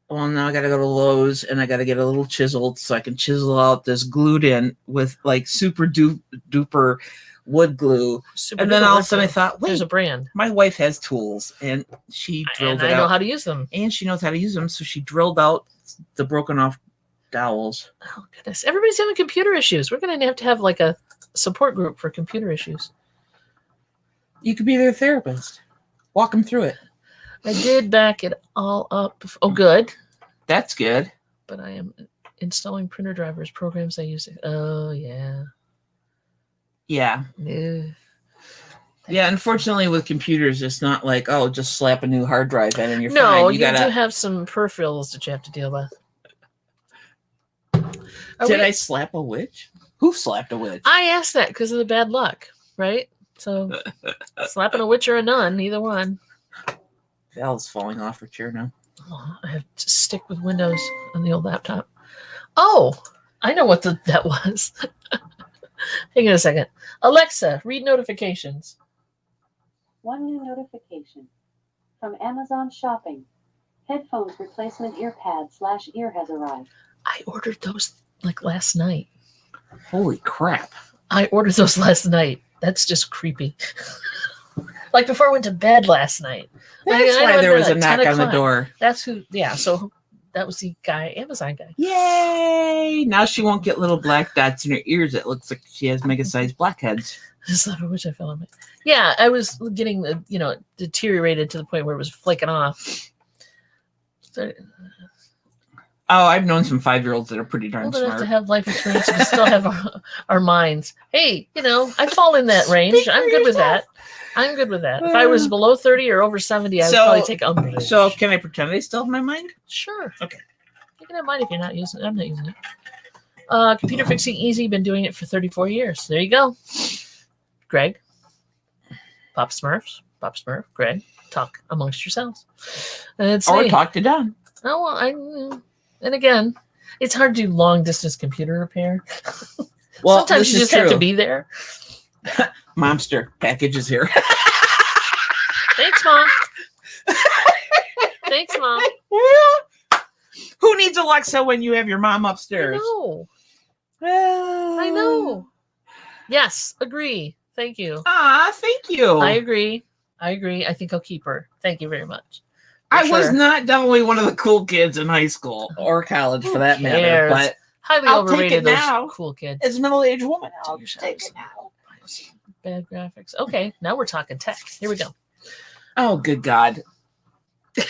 well, now I got to go to Lowe's and I got to get a little chiseled so I can chisel out this glued in with like super duper wood glue. And then all of a sudden I thought, wait, there's a brand. My wife has tools and she drilled it out. I know how to use them. And she knows how to use them. So she drilled out the broken off dowels. Oh, goodness. Everybody's having computer issues. We're going to have like a support group for computer issues. You could be their therapist. Walk them through it. I did back it all up. Oh, good. That's good. But I am installing printer drivers, programs I use. Oh, yeah. Yeah. Yeah, unfortunately with computers, it's not like, oh, just slap a new hard drive in and you're fine. No, you do have some peripherals that you have to deal with. Did I slap a witch? Who slapped a witch? I asked that because of the bad luck, right? So slapping a witch or a nun, either one. Val's falling off her chair now. Oh, I have to stick with Windows on the old laptop. Oh, I know what that was. Hang on a second. Alexa, read notifications. One new notification from Amazon Shopping. Headphones replacement ear pad /ear has arrived. I ordered those like last night. Holy crap. I ordered those last night. That's just creepy. Like before I went to bed last night. That's why there was a knock on the door. That's who, yeah. So that was the guy, Amazon guy. Yay! Now she won't get little black dots in her ears. It looks like she has mega-sized blackheads. I wish I fell on it. Yeah, I was getting deteriorated to the point where it was flaking off. So, I've known some 5-year-olds that are pretty darn old smart. enough to have life experience and still have our minds. Hey, I fall in that range. I'm good with that. I'm good with that. If I was below 30 or over 70, I would probably take umbrage. So can I pretend I still have my mind? Sure. Okay. You can have mine if you're not using it. I'm not using it. Computer fixing easy. Been doing it for 34 years. There you go. Greg. Pop Smurf, Greg. Talk amongst yourselves. Or talk to Don. Oh, well, and again, it's hard to do long distance computer repair. Well, sometimes you just have to be there. Momster package is here. Thanks, Mom. Thanks, Mom. Who needs Alexa when you have your mom upstairs? I know. Yes, agree. Thank you. Thank you. I agree. I think I'll keep her. Thank you very much. I was not definitely one of the cool kids in high school or college for that matter, but highly overrated those cool kids. As a middle-aged woman, I'll take it now. Bad graphics. Okay, now we're talking tech. Here we go. Oh, good God.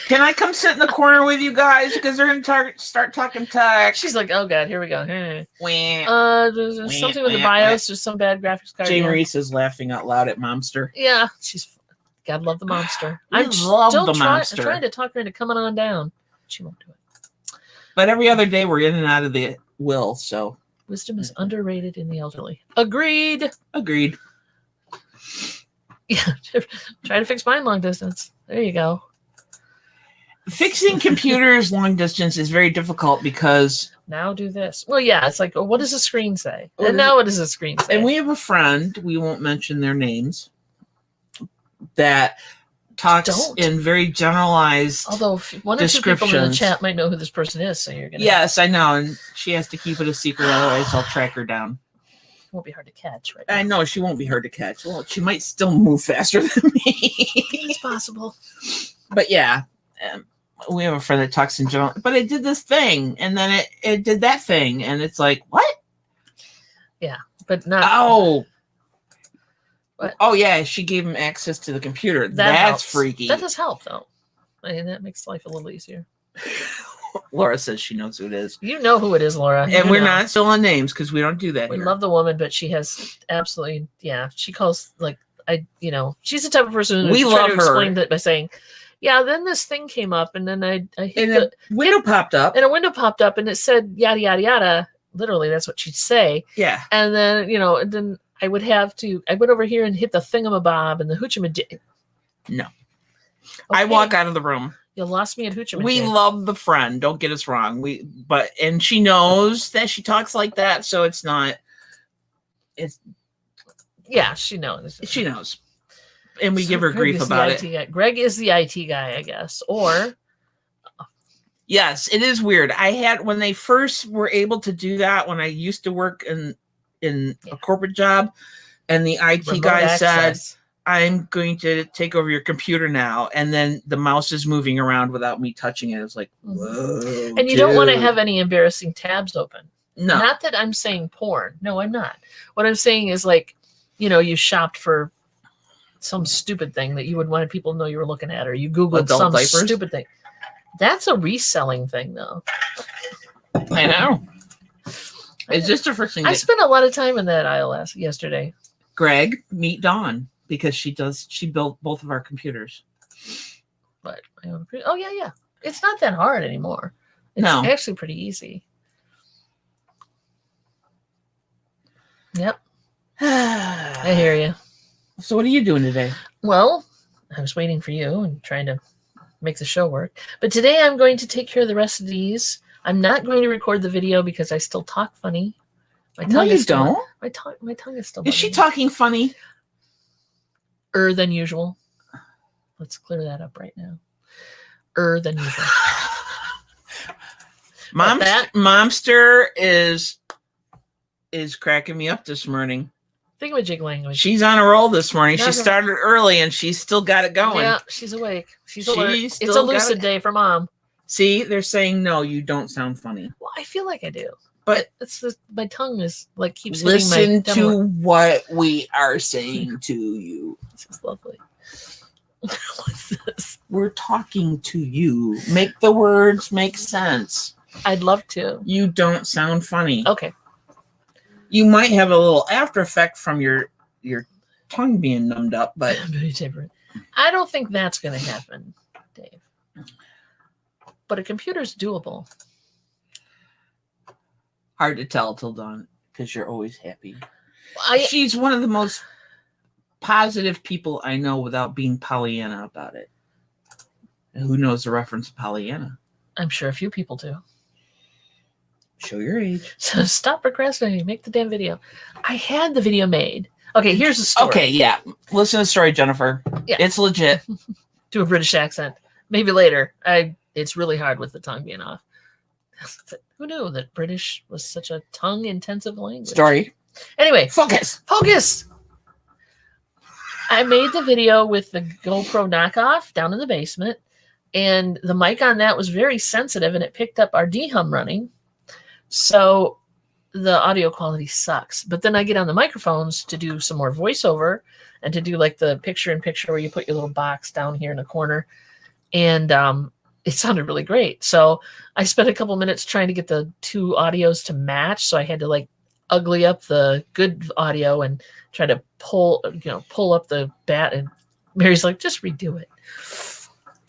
Can I come sit in the corner with you guys? Because they're going to start talking tech. She's like, oh, God, here we go. There's something with the BIOS. There's some bad graphics card. Jay Maurice is laughing out loud at Momster. Yeah, she's... Gotta love the Momster. I'm trying to talk her into coming on down. She won't do it. But every other day we're in and out of the will, so... Wisdom is underrated in the elderly. Agreed. Yeah. Try to fix mine long distance. There you go. Fixing computers long distance is very difficult because now do this. Well, yeah, it's like, what does the screen say? And now what does the screen say? And we have a friend, we won't mention their names, that talks in very generalized although one or two people in the chat might know who this person is, so you're gonna yes, I know, and she has to keep it a secret, otherwise I'll track her down. It won't be hard to catch, right? I know she won't be hard to catch. Well, she might still move faster than me. It's possible. But yeah, we have a friend that talks in general, but it did this thing, and then it did that thing, and it's like, what? Yeah, but not. Oh. What? Oh yeah, she gave him access to the computer. That's freaky. That does help, though. I mean, that makes life a little easier. Laura says she knows who it is. You know who it is, Laura. And we're not spilling names because we don't do that. We love the woman, but she has absolutely, she calls, like, she's the type of person who try to explain that by saying, yeah, then this thing came up, and then I hit a window popped up. And a window popped up, and it said, yada, yada, yada. Literally, that's what she'd say. Yeah. And then, and then I went over here and hit the thingamabob and the hoochamadig. No. Okay. I walk out of the room. You lost me at hoochamadig. We love the friend. Don't get us wrong. And she knows that she talks like that, so it's not. Yeah, she knows. She knows. And we give her grief about it. Greg is the IT guy, I guess. Or. Yes, it is weird. When they first were able to do that, when I used to work in a corporate job, and the IT guy said, I'm going to take over your computer now, and then the mouse is moving around without me touching it. It was like, whoa. And you don't want to have any embarrassing tabs open. No. Not that I'm saying porn. No, I'm not. What I'm saying is, like, you shopped for some stupid thing that you would want people to know you were looking at, or you Googled some stupid thing. That's a reselling thing, though. I know. It's just the first thing. I spent a lot of time in that aisle yesterday. Greg, meet Dawn, because she built both of our computers. But oh yeah. It's not that hard anymore. It's actually pretty easy. Yep. I hear you. So what are you doing today? Well, I was waiting for you and trying to make the show work. But today I'm going to take care of the rest of these. I'm not going to record the video because I still talk funny. My tongue is still. My tongue is still. Is she talking funny? Than usual. Let's clear that up right now. Than usual. Momster is cracking me up this morning. Thingamajig language. She's on a roll this morning. She started early and she's still got it going. Yeah, she's awake. She's alert. It's a lucid day for Mom. See, they're saying no, you don't sound funny. Well, I feel like I do. But my tongue is like keeps listen to what we are saying to you. This is lovely. What's this? We're talking to you. Make the words make sense. I'd love to. You don't sound funny. Okay. You might have a little after effect from your tongue being numbed up, but I don't think that's going to happen, Dave. But a computer's doable. Hard to tell till dawn because you're always happy. She's one of the most positive people I know without being Pollyanna about it. And who knows the reference to Pollyanna? I'm sure a few people do. Show your age. So stop procrastinating. Make the damn video. I had the video made. Okay, here's the story. Okay, yeah. Listen to the story, Jennifer. Yeah. It's legit. Do a British accent. Maybe later. It's really hard with the tongue being off. Who knew that British was such a tongue-intensive language? Story. Anyway. Focus. I made the video with the GoPro knockoff down in the basement, and the mic on that was very sensitive, and it picked up our D-hum running. So the audio quality sucks. But then I get on the microphones to do some more voiceover and to do like the picture-in-picture where you put your little box down here in the corner. And it sounded really great. So I spent a couple minutes trying to get the two audios to match. So I had to like ugly up the good audio and try to pull up the bat. And Mary's like, just redo it.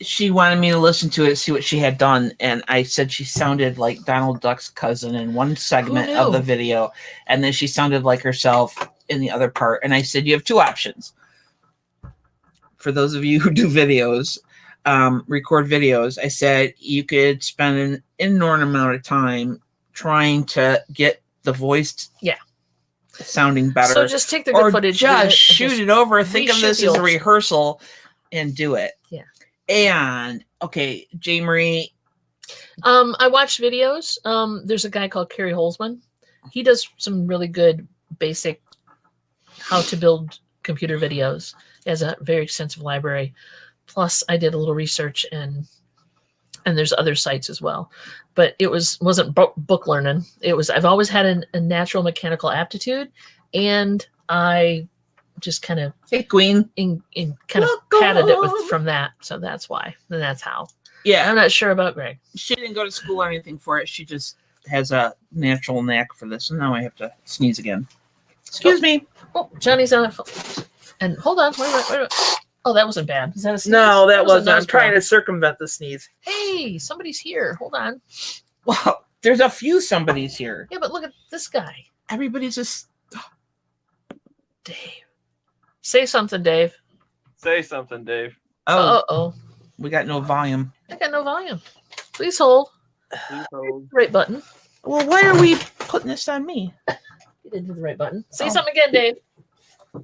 she wanted me to listen to it, see what she had done, and I said she sounded like Donald Duck's cousin in one segment of the video, and then she sounded like herself in the other part. And I said, you have two options. For those of you who do videos, record videos, I said you could spend an inordinate amount of time trying to get the voice sounding better. So just take the good footage, just shoot it over, think of this as a rehearsal, and do it. Yeah. And okay, J. Marie. I watched videos. There's a guy called Kerry Holzman. He does some really good basic how to build computer videos. He has a very extensive library. Plus, I did a little research and there's other sites as well. But it wasn't book learning. I've always had a natural mechanical aptitude, and I just kind of Queen kind of padded it from that. So that's why. And that's how. Yeah. I'm not sure about Greg. She didn't go to school or anything for it. She just has a natural knack for this. And now I have to sneeze again. Excuse me. Oh, Johnny's on it. And hold on. Wait a minute. Oh, that wasn't bad. Is that a sneeze? No, that wasn't. I'm trying to to circumvent the sneeze. Hey, somebody's here. Hold on. Well, there's a few somebody's here. Yeah, but look at this guy. Everybody's just... Dave. Say something, Dave. Say something, Dave. Oh. We got no volume. I got no volume. Please hold. Please hold. Right button. Well, why are we putting this on me? You didn't do the right button. Say something again, Dave.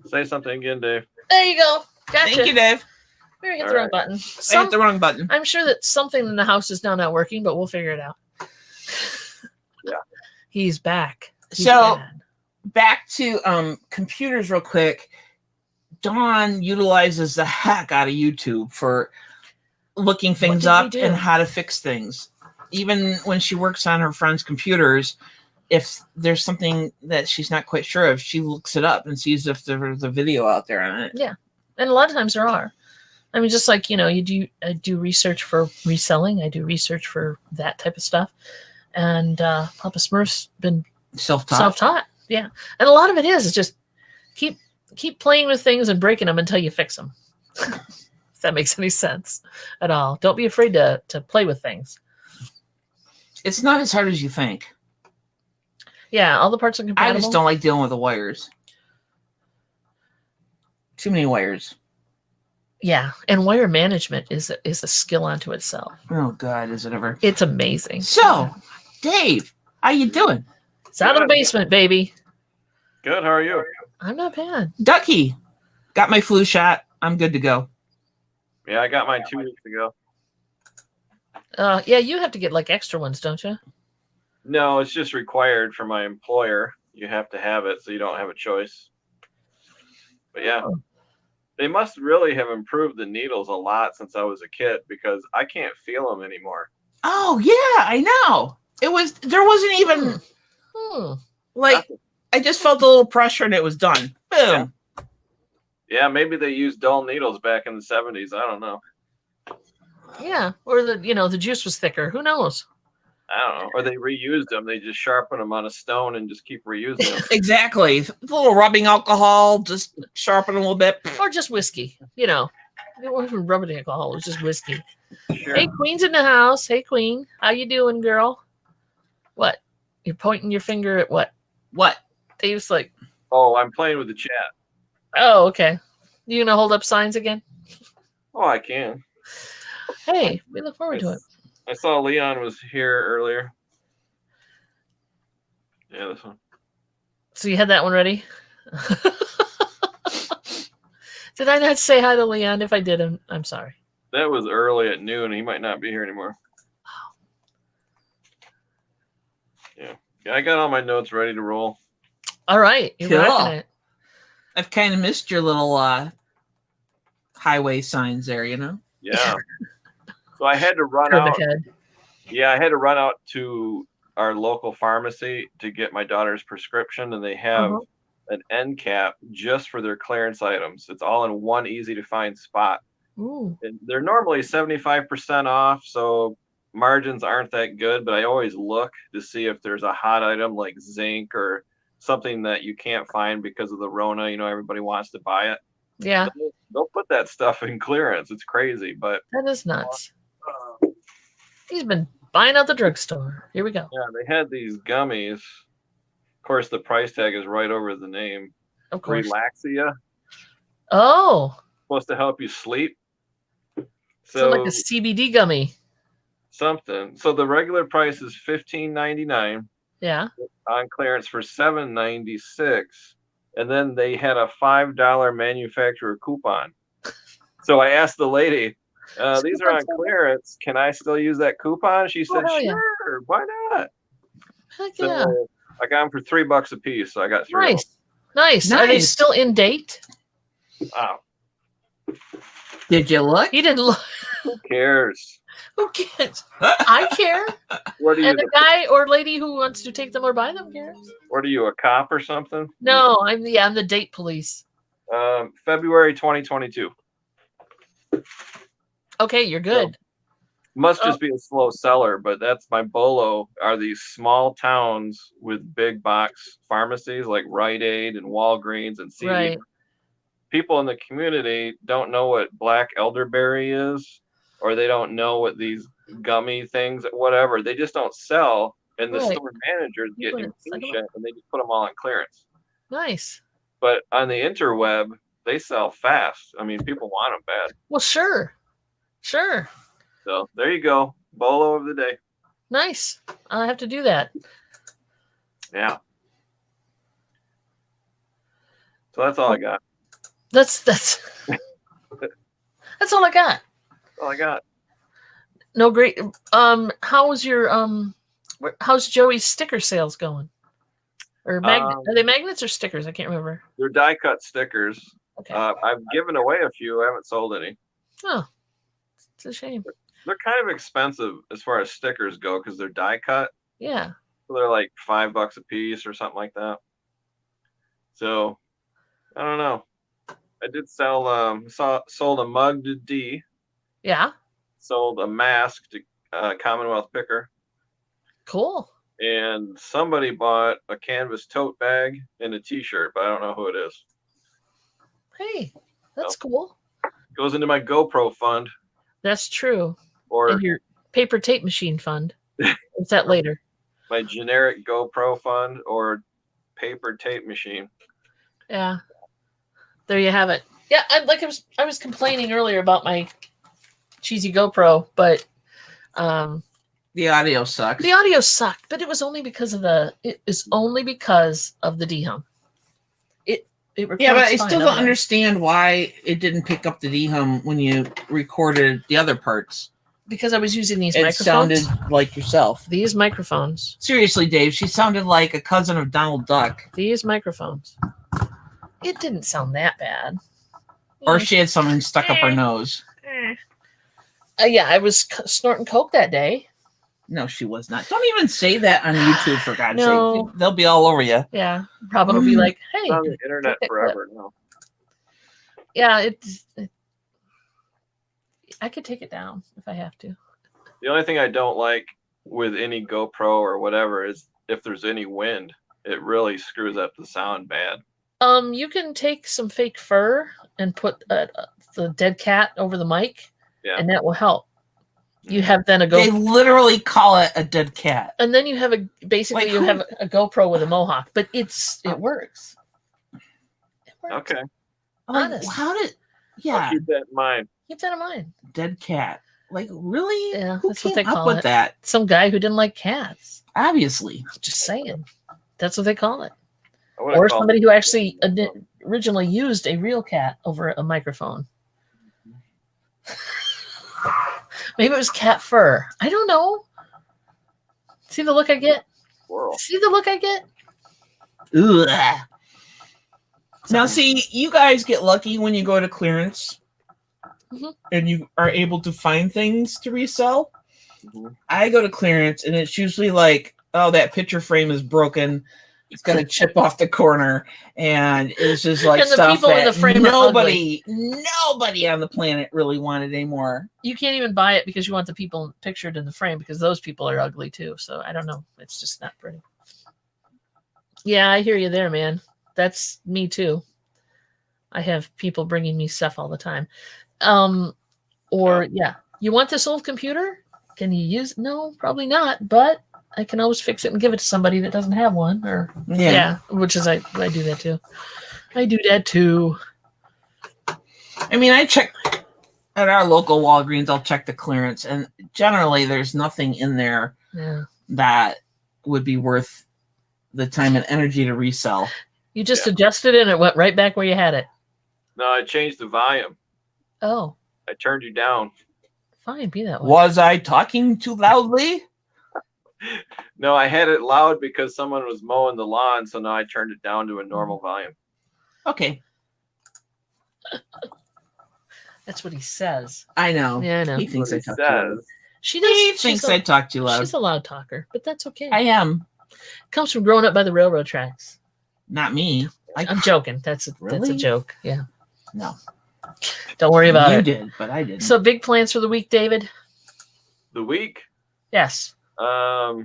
Say something again, Dave. There you go. Gotcha. Thank you, Dave. We hit the wrong button. I hit the wrong button. I'm sure that something in the house is now not working, but we'll figure it out. Yeah. He's back. Back to computers real quick. Dawn utilizes the heck out of YouTube for looking things up and how to fix things. Even when she works on her friends' computers, if there's something that she's not quite sure of, she looks it up and sees if there's a video out there on it. Yeah. And a lot of times there are. I mean, just like, I do research for reselling. I do research for that type of stuff. And Papa Smurf's been self-taught. Yeah. And a lot of it is just keep playing with things and breaking them until you fix them. If that makes any sense at all. Don't be afraid to play with things. It's not as hard as you think. Yeah, all the parts are compatible. I just don't like dealing with the wires. Too many wires. Yeah, and wire management is a skill unto itself. Oh God, is it ever? It's amazing. So, Dave, how you doing? It's out of the basement, baby. Good. How are you? I'm not bad. Ducky, got my flu shot. I'm good to go. Yeah, I got mine 2 weeks ago. Yeah, you have to get like extra ones, don't you? No, it's just required for my employer. You have to have it, so you don't have a choice. But yeah, they must really have improved the needles a lot since I was a kid, because I can't feel them anymore. Oh yeah, I know. There wasn't even like, I just felt a little pressure and it was done. Boom. Yeah, maybe they used dull needles back in the 70s. I don't know. Yeah, or the juice was thicker. Who knows? I don't know. Or they reused them. They just sharpen them on a stone and just keep reusing them. Exactly. A little rubbing alcohol, just sharpen a little bit. Or just whiskey. It wasn't rubbing alcohol. It was just whiskey. Sure. Hey, Queen's in the house. Hey, Queen. How you doing, girl? What? You're pointing your finger at what? What? Dave's like, Oh, I'm playing with the chat. oh, okay. You gonna hold up signs again? Oh, I can. Hey, we look forward to it. I saw Leon was here earlier. Yeah, this one. So you had that one ready? Did I not say hi to Leon? If I did, I'm sorry. That was early at noon. He might not be here anymore. Yeah. Yeah, I got all my notes ready to roll. All right. You're rocking it. I've kind of missed your little highway signs there, Yeah. So I had to run out. Yeah, I had to run out to our local pharmacy to get my daughter's prescription, and they have an end cap just for their clearance items. It's all in one easy to find spot. Ooh. And they're normally 75% off, so margins aren't that good, but I always look to see if there's a hot item like zinc or something that you can't find because of the Rona. Everybody wants to buy it. Yeah. They'll put that stuff in clearance. It's crazy, but that is nuts. He's been buying out the drugstore. Here we go. Yeah, they had these gummies. Of course, the price tag is right over the name. Of course. Relaxia. Oh. Supposed to help you sleep. So like a CBD gummy. Something. So the regular price is $15.99. Yeah. On clearance for $7.96, and then they had a $5 manufacturer coupon. So I asked the lady, "These are on clearance. Can I still use that coupon?" She said, "Sure. Yeah. Why not?" Heck yeah. So I got them for $3 a piece. So I got 3. Nice. Are they still in date? Wow. Did you look? He didn't look. Who cares? Who cares? I care. What are you? And the guy or lady who wants to take them or buy them cares. What are you, a cop or something? No, I'm the date police. February 2022. Okay, you're good. So, must just be a slow seller, but that's my bolo. Are these small towns with big box pharmacies like Rite Aid and Walgreens and CD? Right. People in the community don't know what black elderberry is, or they don't know what these gummy things, whatever. They just don't sell, and the store managers get impatient and they just put them all on clearance. Nice. But on the interweb, they sell fast. I mean, people want them bad. Well, sure. So there you go, bolo of the day. Nice. I'll have to do that. Yeah. So that's all I got. That's that's all I got. All I got. No, great. How's your how's Joey's sticker sales going? Or are they magnets or stickers? I can't remember. They're die cut stickers. Okay. I've given away a few. I haven't sold any. Oh, it's a shame. They're kind of expensive as far as stickers go because they're die cut. Yeah. So they're like $5 a piece or something like that. So I don't know. I did sell sold a mug to D. Yeah. Sold a mask to Commonwealth Picker. Cool. And somebody bought a canvas tote bag and a t-shirt, but I don't know who it is. Hey, that's cool. Goes into my GoPro fund. That's true. Or and your paper tape machine fund. Is that later? My generic GoPro fund or paper tape machine. Yeah. There you have it. Yeah, I was complaining earlier about my cheesy GoPro, but the audio sucks. The audio sucked, but it was only because of the D-hum. Yeah, but I still don't understand why it didn't pick up the D-hum when you recorded the other parts. Because I was using these microphones. It sounded like yourself. These microphones. Seriously, Dave, she sounded like a cousin of Donald Duck. These microphones. It didn't sound that bad. Or she had something stuck up her nose. Yeah, I was snorting coke that day. No, she was not. Don't even say that on YouTube, for God's sake. They'll be all over you. Yeah, probably be like, hey. It's on the internet forever now. Yeah, I could take it down if I have to. The only thing I don't like with any GoPro or whatever is if there's any wind, it really screws up the sound bad. You can take some fake fur and put the dead cat over the mic, and that will help. You have then a GoPro. They literally call it a dead cat. And then you have have a GoPro with a mohawk, but it works. It works. Okay. Honest. How did? Yeah. I'll keep that in mind. Keep that in mind. Dead cat. Like, really? Yeah, Who that's came what they up call with it. that? Some guy who didn't like cats. Obviously. Just saying. That's what they call it. Or Or somebody who actually originally used a real cat over a microphone. Maybe it was cat fur. I don't know. See the look I get? Squirrel. See the look I get? Ugh. Now, see, you guys get lucky when you go to clearance and you are able to find things to resell. I go to clearance and it's usually like, oh, that picture frame is broken. It's going to chip off the corner. And it's just like and the stuff people that in the frame nobody on the planet really wanted anymore. You can't even buy it because you want the people pictured in the frame because those people are ugly too. So I don't know. It's just not pretty. Yeah, I hear you there, man. That's me too. I have people bringing me stuff all the time. You want this old computer? Can you use? No, probably not. But I can always fix it and give it to somebody that doesn't have one. Or which is I do that too. I do that too. I mean, I check at our local Walgreens. I'll check the clearance, and generally, there's nothing in there that would be worth the time and energy to resell. You just adjusted it and it went right back where you had it. No, I changed the volume. Oh. I turned you down. Fine, be that way. Was I talking too loudly? No, I had it loud because someone was mowing the lawn, so now I turned it down to a normal volume. Okay. That's what he says. I know. Yeah, I know. He thinks I talk too loud. He thinks I talk too loud. She's a loud talker, but that's okay. I am. Comes from growing up by the railroad tracks. Not me. I'm joking. That's a joke. Yeah. No. Don't worry about it. You did, but I didn't. So big plans for the week, David? The week? Yes. No.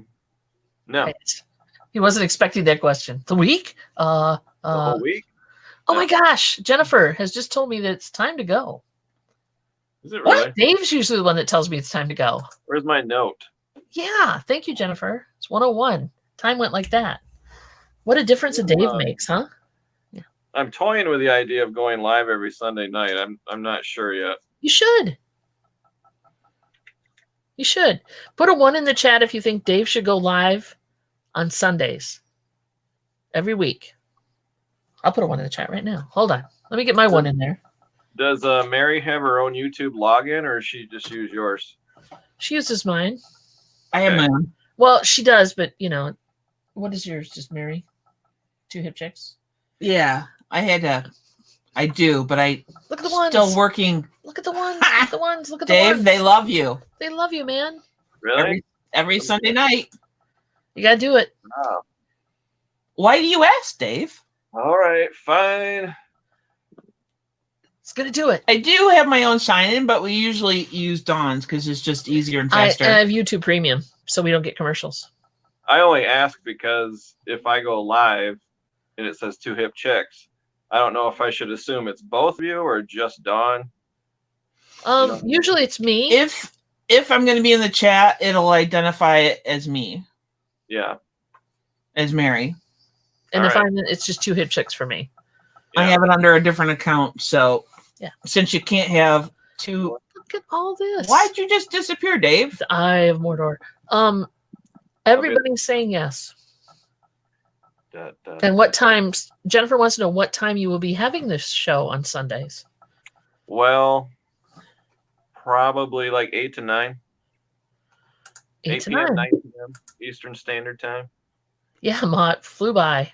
He wasn't expecting that question. The week? The whole week? Oh my gosh. Jennifer has just told me that it's time to go. Is it really? What? Dave's usually the one that tells me it's time to go. Where's my note? Yeah. Thank you, Jennifer. It's 1:01. Time went like that. What a difference a Dave makes, huh? Yeah. I'm toying with the idea of going live every Sunday night. I'm not sure yet. You should. You should. Put a 1 in the chat if you think Dave should go live on Sundays every week. I'll put a 1 in the chat right now. Hold on. Let me get my 1 in there. Does Mary have her own YouTube login, or does she just use yours? She uses mine. I have my own. Well, she does, but what is yours? Just Mary? 2 hip chicks? Yeah, I do, but look at the ones. Still working. Look at the ones. Look at the ones. Look at the Dave, ones. they love you. They love you, man. Really? Every Sunday night. You gotta do it. Oh. Why do you ask, Dave? All right, fine. It's gonna do it. I do have my own sign-in, but we usually use Dawn's because it's just easier and faster. I have YouTube Premium, so we don't get commercials. I only ask because if I go live and it says 2 hip chicks, I don't know if I should assume it's both of you or just Dawn. Usually it's me. If I'm going to be in the chat, it'll identify it as me. Yeah. As Mary. And it's just 2 hip chicks for me. Yeah. I have it under a different account, so since you can't have 2. Look at all this. Why'd you just disappear, Dave? I have Mordor. Everybody's saying yes. And what times? Jennifer wants to know what time you will be having this show on Sundays. Well, probably like 8 to 9. 8 to p.m., 9. 9 p.m. Eastern Standard Time. Yeah, Mott flew by.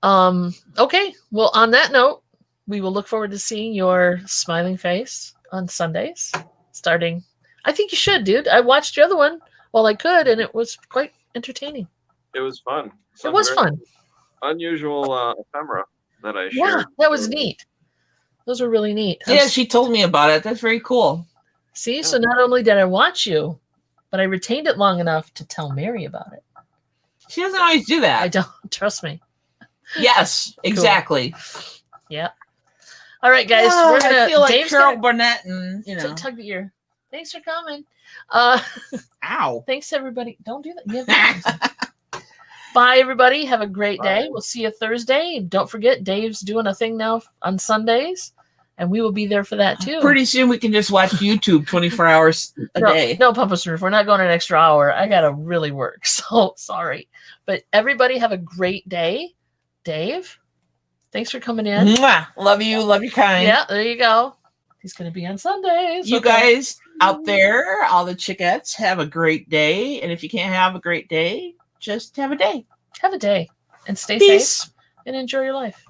Okay. Well, on that note, we will look forward to seeing your smiling face on Sundays. Starting, I think you should, dude. I watched your other one while I could, and it was quite entertaining. It was fun. It was fun. Unusual ephemera that I shared. Yeah, that was neat. Those were really neat. Yeah, she told me about it. That's very cool. See, so not only did I watch you, but I retained it long enough to tell Mary about it. She doesn't always do that. I don't. Trust me. Yes, exactly. Cool. Yeah. All right, guys. We're gonna. I feel like Dave's Carol Burnett and tug the ear. Thanks for coming. Ow. Thanks everybody. Don't do that. You have Bye, everybody. Have a great day. We'll see you Thursday. Don't forget, Dave's doing a thing now on Sundays, and we will be there for that too. Pretty soon we can just watch YouTube 24 hours a day. No, Pumpus Roof. We're not going an extra hour. I got to really work. So sorry. But everybody have a great day. Dave, thanks for coming in. Mwah. Love you. Love your kind. Yeah, there you go. He's going to be on Sundays. You guys out there, all the chickettes, have a great day. And if you can't have a great day, just have a day. Have a day and stay Peace. safe and enjoy your life.